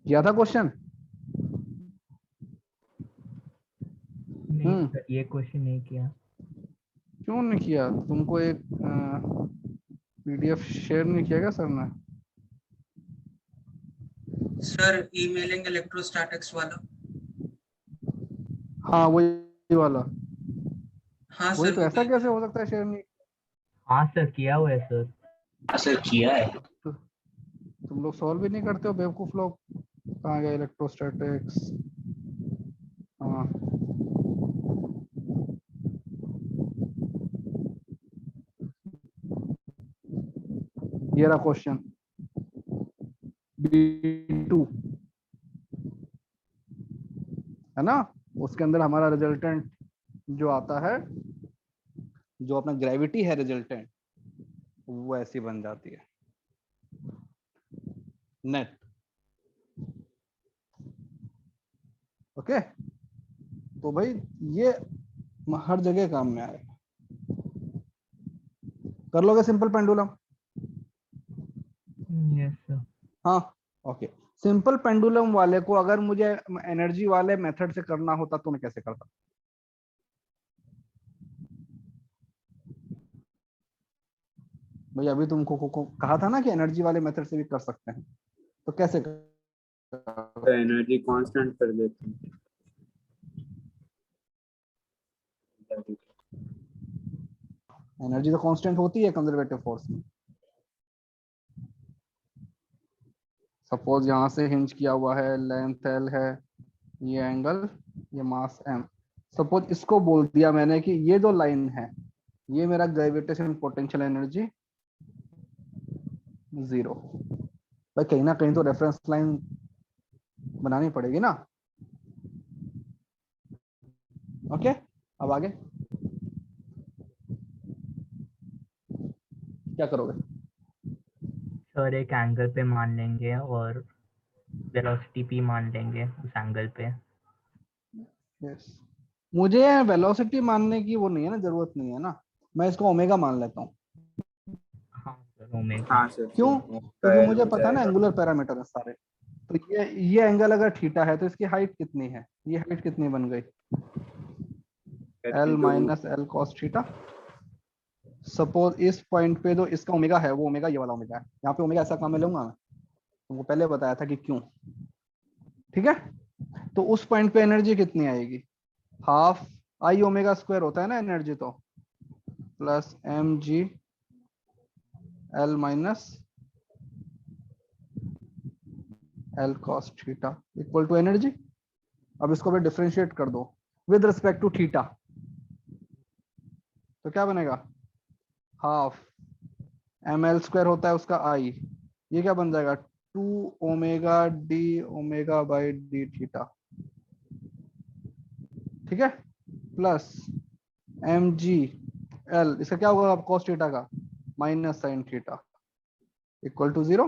किया था क्वेश्चन? नहीं सर, ये क्वेश्चन नहीं किया। क्यों नहीं किया? तुमको एक पीडीएफ शेयर नहीं किया क्या सर ने? सर ईमेलिंग इलेक्ट्रोस्टैटिक्स वाला। हाँ वही वाला, हाँ वही सर तो। ऐसा कैसे हो सकता है शेयर नहीं? हाँ सर, किया हुआ है सर। हाँ सर किया है। तुम लोग सॉल्व भी नहीं करते हो बेवकूफ लोग। कहाँ गया इलेक्ट्रोस्टैटिक्स? हाँ ये रहा क्वेश्चन B2 है ना, उसके अंदर हमारा रिजल्टेंट जो आता है, जो अपना ग्रेविटी है रिजल्टेंट, वो ऐसी बन जाती है नेट। ओके, तो भाई ये हर जगह काम में आएगा। कर लोगे सिंपल पेंडुलम? Yes sir. हाँ ओके। सिंपल पेंडुलम वाले को अगर मुझे एनर्जी वाले मेथड से करना होता तो मैं कैसे करता? भाई अभी तुमको को कहा था ना कि एनर्जी वाले मेथड से भी कर सकते हैं, तो कैसे तो एनर्जी कांस्टेंट कर देते हैं। एनर्जी तो कांस्टेंट होती है कंजर्वेटिव फोर्स में। सपोज यहाँ से हिंज किया हुआ है, लेंथ L है, ये एंगल, ये मास M। सपोज इसको बोल दिया मैंने कि ये जो लाइन है ये मेरा ग्रेविटेशन पोटेंशियल एनर्जी 0। भाई कहीं ना कहीं तो रेफरेंस लाइन बनानी पड़ेगी ना। ओके, अब आगे क्या करोगे? सर एक एंगल पे मान लेंगे और वेलोसिटी p मान लेंगे उस एंगल पे। यस, मुझे वेलोसिटी मानने की वो नहीं है ना, जरूरत नहीं है ना, मैं इसको ओमेगा मान लेता हूँ। हाँ सर, ओमेगा। हाँ सर। क्यों? क्योंकि मुझे पता है ना एंगुलर पैरामीटर है सारे। तो ये एंगल अगर थीटा है तो इसकी हाइट कितनी है, ये हाइट कितनी बन गई, L minus L cos theta. Suppose इस पॉइंट पे जो इसका ओमेगा है वो ओमेगा ये वाला ओमेगा है, यहाँ पे ओमेगा ऐसा काम में लूंगा मैं, तुमको पहले बताया था कि क्यों। ठीक है, तो उस पॉइंट पे एनर्जी कितनी आएगी, हाफ आई ओमेगा स्क्वायर होता है ना एनर्जी, तो plus M G L minus L cos theta equal to energy. अब इसको भी डिफरेंशिएट कर दो विद रिस्पेक्ट टू थीटा, तो क्या बनेगा, हाफ एम एल स्क्वायर होता है उसका आई, ये क्या बन जाएगा 2 omega D omega by D theta. ठीक है, प्लस एम जी एल, इसका क्या होगा कॉस थीटा का, minus sine theta equal to 0।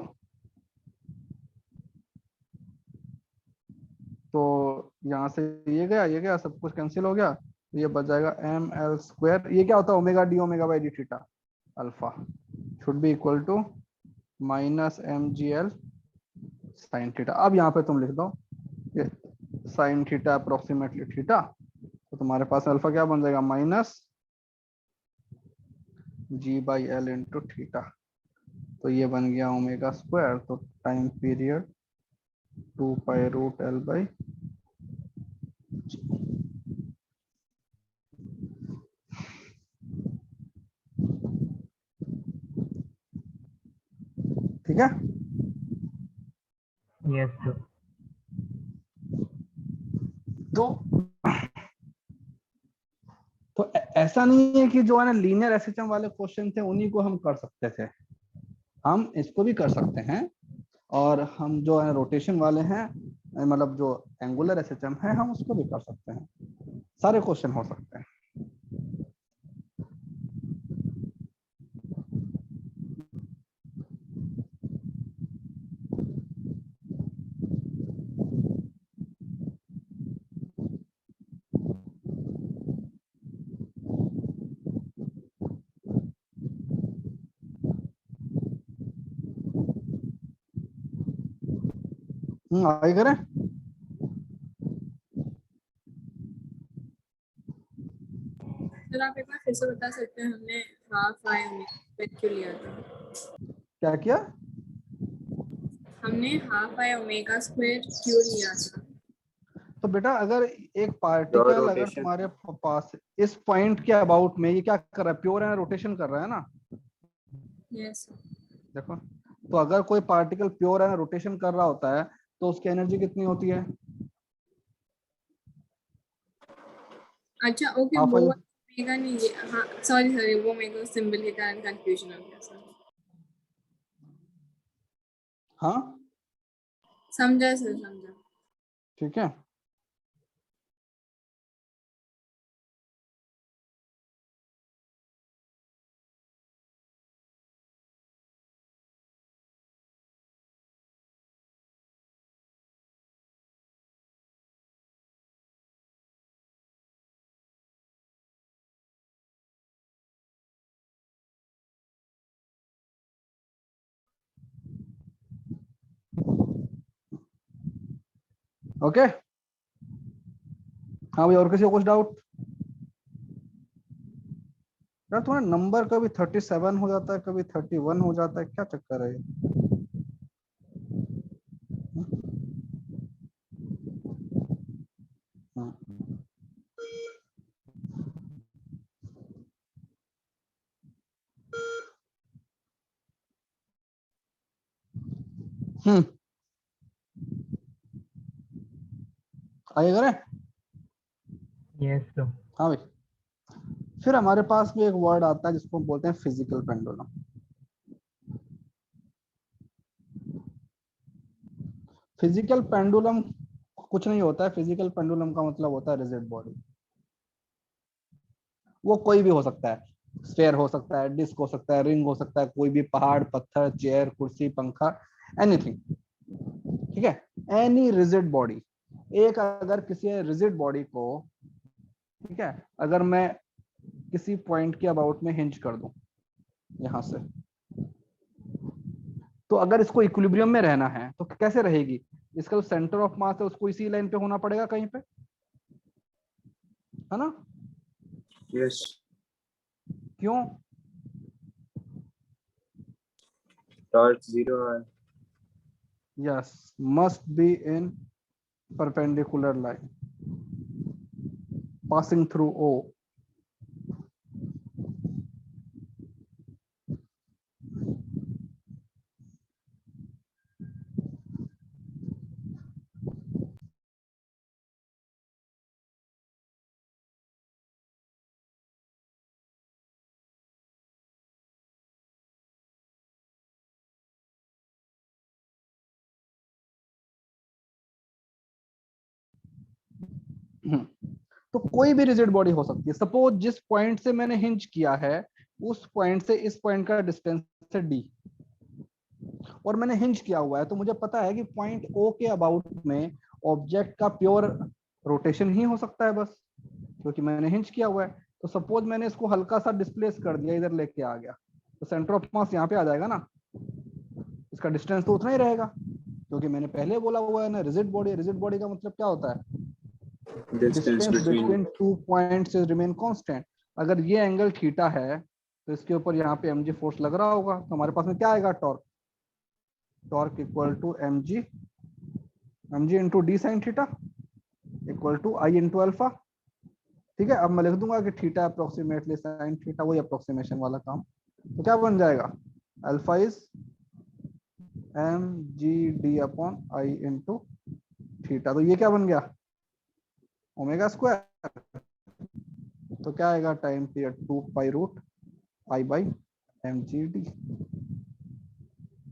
तो यहाँ से ये गया सब कुछ कैंसिल हो गया, तो ये बच जाएगा एम एल स्क्वायर, ये क्या होता है omega D omega by D theta alpha should be equal to minus M G L sine theta. अब यहाँ पे तुम लिख दो ये साइन थीटा अप्रोक्सीमेटली थीटा, तो तुम्हारे पास अल्फा क्या बन जाएगा minus G by L into theta, तो ये बन गया ओमेगा स्क्वायर, तो time period 2 pi root L by. ठीक है, यस सर। तो ऐसा नहीं है कि जो है ना लीनियर एसएचएम वाले क्वेश्चन थे उन्हीं को हम कर सकते थे, हम इसको भी कर सकते हैं, और हम जो है रोटेशन वाले हैं मतलब जो एंगुलर एसएचएम है हम उसको भी कर सकते हैं, सारे क्वेश्चन हो सकते हैं। आगे करें। सर आप एक बार फिर से बता सकते हैं हमने हाफ आई ओमेगा क्यों लिया था? क्या किया, हमने हाफ आई ओमेगा स्क्वायर क्यों लिया था? तो बेटा अगर एक Pure पार्टिकल अगर rotation. तुम्हारे पास इस पॉइंट के अबाउट में ये क्या कर रहा है, प्योर है रोटेशन कर रहा है ना, यस देखो, तो अगर कोई पार्टिकल प्योर है रोटेशन कर रहा होता है तो उसकी एनर्जी कितनी होती है, अच्छा ओके हाफ वो आई। ओमेगा नहीं ये हाँ सॉरी सॉरी वो मेरे को सिंबल के कारण कंफ्यूजन हो गया सर। हाँ समझा सर समझा। ठीक है, ओके। हाँ भाई, और किसी को कुछ डाउट? यार तुम्हारा नंबर कभी 37 हो जाता है, कभी 31 हो जाता है, क्या चक्कर है ये? हाँ। हम्म, आगे करें। Yes sir. हाँ भाई, फिर हमारे पास में एक वर्ड आता है जिसको हम बोलते हैं फिजिकल पेंडुलम। फिजिकल पेंडुलम कुछ नहीं होता है, फिजिकल पेंडुलम का मतलब होता है रिजिड बॉडी। वो कोई भी हो सकता है, स्फेयर हो सकता है, डिस्क हो सकता है, रिंग हो सकता है, कोई भी पहाड़ पत्थर चेयर कुर्सी पंखा, एनीथिंग, ठीक है, एनी रिजिड बॉडी। एक अगर किसी रिजिड बॉडी को, ठीक है, अगर मैं किसी पॉइंट के अबाउट में हिंज कर दूं यहां से, तो अगर इसको इक्विलिब्रियम में रहना है तो कैसे रहेगी, इसका जो सेंटर ऑफ मास है उसको इसी लाइन पे होना पड़ेगा कहीं पे, है ना? Yes. क्यों? Torque 0 है. Yes, must be in perpendicular line passing through O. तो कोई भी रिजिड बॉडी हो सकती है। सपोज जिस पॉइंट से मैंने हिंज किया है उस पॉइंट से इस पॉइंट का डिस्टेंस है डी, और मैंने हिंज किया हुआ है, तो मुझे पता है कि पॉइंट ओ के अबाउट में ऑब्जेक्ट का प्योर रोटेशन ही हो सकता है बस, क्योंकि मैंने हिंज किया हुआ है। तो सपोज मैंने इसको हल्का सा डिस्प्लेस कर दिया, इधर लेके आ गया, तो सेंटर ऑफ मास यहाँ पे आ जाएगा ना, इसका डिस्टेंस तो उतना ही रहेगा, क्योंकि मैंने पहले बोला हुआ है ना रिजिड बॉडी, रिजिड बॉडी का मतलब क्या होता है, distance distance between between two points is remain constant. अगर ये एंगल थीटा है तो इसके ऊपर यहाँ पे mg फोर्स लग रहा होगा, तो हमारे पास में क्या आएगा, torque, torque equal to mg into D sine theta equal to I into alpha. ठीक है, अब मैं लिख दूंगा कि थीटा अप्रोक्सीमेटली साइन थीटा, वही अप्रोक्सीमेशन वाला काम। तो क्या बन जाएगा, alpha is mg d upon I into theta, तो ये क्या बन गया, ओमेगा स्क्वायर। तो क्या आएगा, time period 2 pi root I by mg d।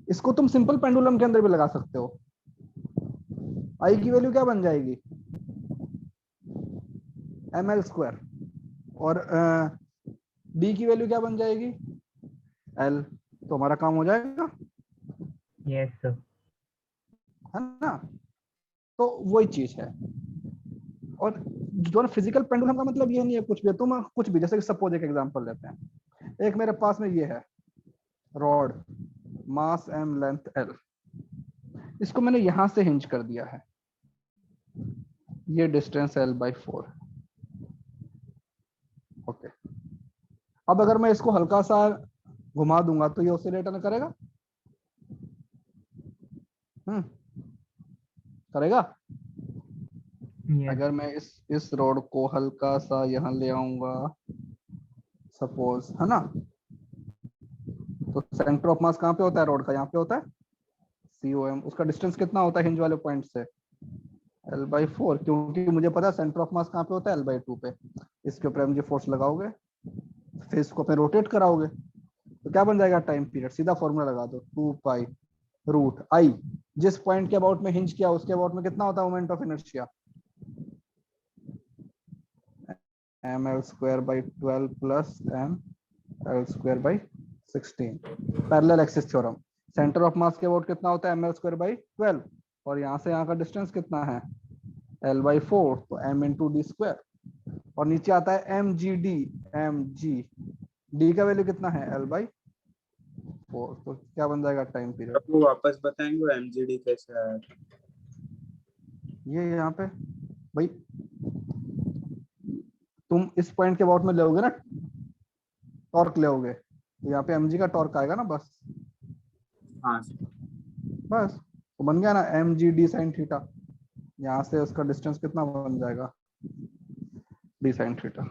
इसको तुम सिंपल पेंडुलम के अंदर भी लगा सकते हो। आई की वैल्यू क्या बन जाएगी, ml स्क्वायर, और d की वैल्यू क्या बन जाएगी, l। तो हमारा काम हो जाएगा, यस सर। है ना। तो वही चीज है। और जो फिजिकल पेंडुलम का मतलब ये नहीं है कुछ भी, तुम कुछ भी, जैसे कि सपोज एक एग्जांपल लेते हैं, एक मेरे पास में ये है रॉड, मास m लेंथ l, इसको मैंने यहां से हिंज कर दिया है, ये डिस्टेंस l/4। ओके, अब अगर मैं इसको हल्का सा घुमा दूंगा तो ये ऑसिलेट न करेगा, करेगा। यस अगर मैं इस रोड को हल्का सा यहाँ ले आऊंगा सपोज, है ना, तो सेंटर ऑफ मास कहाँ पे होता है रोड का, यहाँ पे होता है COM। उसका डिस्टेंस कितना होता है हिंज वाले पॉइंट से, l/4, क्योंकि मुझे पता है सेंटर ऑफ मास कहाँ पे होता है, l/2 पे। इसके ऊपर mg फोर्स लगाओगे, फिर इसको अपने रोटेट कराओगे, तो क्या बन जाएगा, टाइम पीरियड, सीधा फॉर्मूला लगा दो, 2 पाई रूट आई, जिस पॉइंट के अबाउट में हिंज किया उसके अबाउट में कितना होता है moment of inertia, ml square by 12 plus ml square by 16, parallel axis theorem. Centre of mass के अबाउट कितना होता है, ml स्क्वायर बाई 12, और यहाँ से यहाँ का डिस्टेंस कितना है, l/4, तो m इंटू डी स्क्वायर, और नीचे आता है mgd, mg का वैल्यू कितना है, l/4, तो क्या बन जाएगा, टाइम पीरियड। अब वो वापस बताएंगे एमजीडी कैसे आया। ये यहाँ पे भाई तुम इस पॉइंट के अबाउट में लोगे ना, टॉर्क लोगे, तो यहाँ पे mg का टॉर्क आएगा ना, बस हाँ बस, तो बन गया ना mg d साइन थीटा, यहाँ से उसका डिस्टेंस कितना बन जाएगा, d साइन थीटा।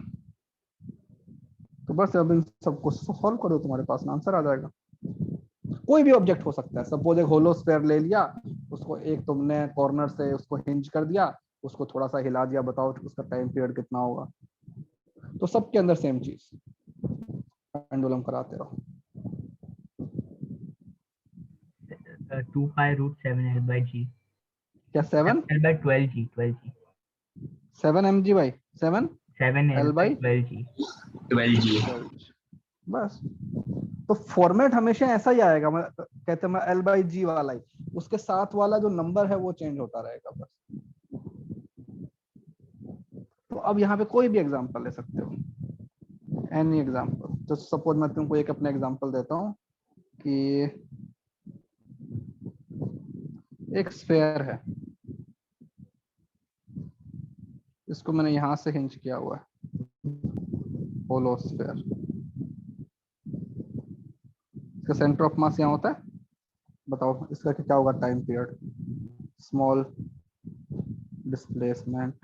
तो बस अब इन सबको सॉल्व करो, तुम्हारे पास में आंसर आ जाएगा। कोई भी ऑब्जेक्ट हो सकता है, सपोज एक होलो स्फीयर ले लिया, उसको एक तुमने कॉर्नर से उसको हिंज कर दिया, उसको थोड़ा सा हिला दिया, बताओ उसका टाइम पीरियड कितना होगा। तो सबके अंदर सेम चीज, पेंडुलम कराते रहो। 2 पाई रूट 7 l/g, क्या 7 l/12g, 12g, 7 mg by 7 7 l by l/12g। 12G। बस। तो फॉर्मेट हमेशा ऐसा ही आएगा, मैं कहते हैं l/g वाला ही, उसके साथ वाला जो नंबर है वो चेंज होता रहेगा बस। तो अब यहाँ पे कोई भी एग्जांपल ले सकते हो, एनी एग्जांपल। तो सपोज मैं तुमको एक अपना एग्जांपल देता हूँ कि एक स्फेयर है, इसको मैंने यहां से हिंज किया हुआ है, होलो स्फेयर, इसका सेंटर ऑफ मास यहाँ होता है, बताओ इसका क्या होगा, टाइम पीरियड, स्मॉल डिस्प्लेसमेंट,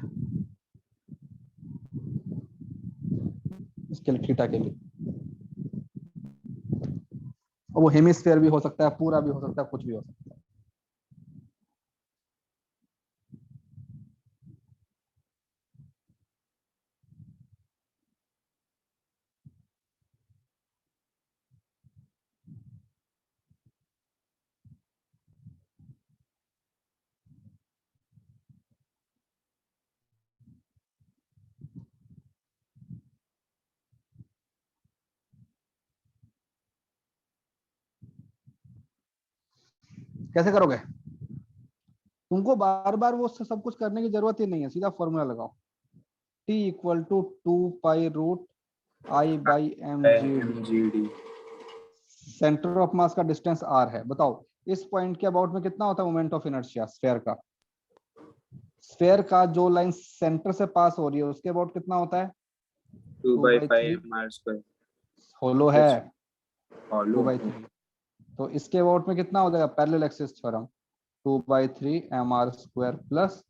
इसके लिए थीटा के लिए, और वो हेमिस्फेयर भी हो सकता है, पूरा भी हो सकता है, कुछ भी हो सकता है। कैसे करोगे? तुमको बार बार वो सब कुछ करने की जरूरत ही नहीं है, सीधा फॉर्मूला लगाओ, T equal to 2 pi root I by mgd। Centre of mass का डिस्टेंस r है। बताओ इस पॉइंट के अबाउट में कितना होता है मोमेंट ऑफ इनर्शिया स्फीयर का? स्फीयर का जो लाइन सेंटर से पास हो रही है उसके अबाउट कितना होता है? 2/5 होलो है, hollow 2/3। तो इसके अबाउट में कितना हो जाएगा? Parallel axis theorem, 2/3 mr square plus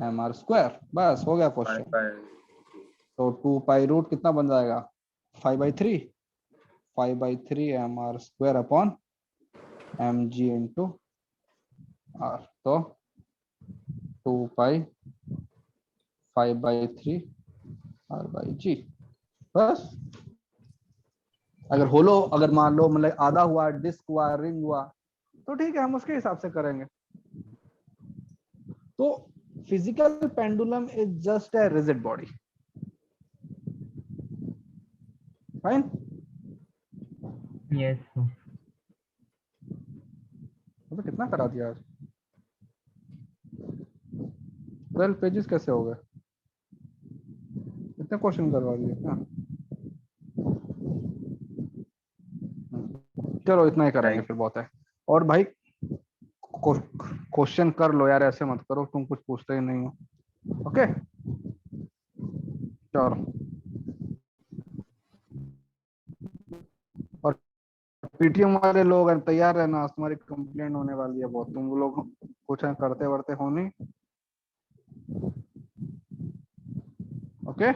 mr square. बस हो गया क्वेश्चन। तो 2 पाई रूट कितना बन जाएगा? 5/3, 5/3 mr square upon mg into r। तो 2 पाई 5/3 r बाई g। बस। अगर होलो, अगर मान लो मतलब आधा हुआ, डिस्क हुआ, रिंग हुआ, तो ठीक है, हम उसके हिसाब से करेंगे। तो physical pendulum is just a rigid body. Fine. Yes sir. तो कितना करा दिया आज? 12 पेजेस कैसे हो गए? इतने क्वेश्चन करवा दिए क्या? चलो इतना ही कराएंगे फिर, बहुत है। और भाई क्वेश्चन कर लो यार, ऐसे मत करो, तुम कुछ पूछते ही नहीं हो। ओके चलो। और पीटीएम वाले लोग तैयार रहना, तुम्हारी कंप्लेंट होने वाली है बहुत। तुम लोग कुछ करते वर्ते हो नहीं। ओके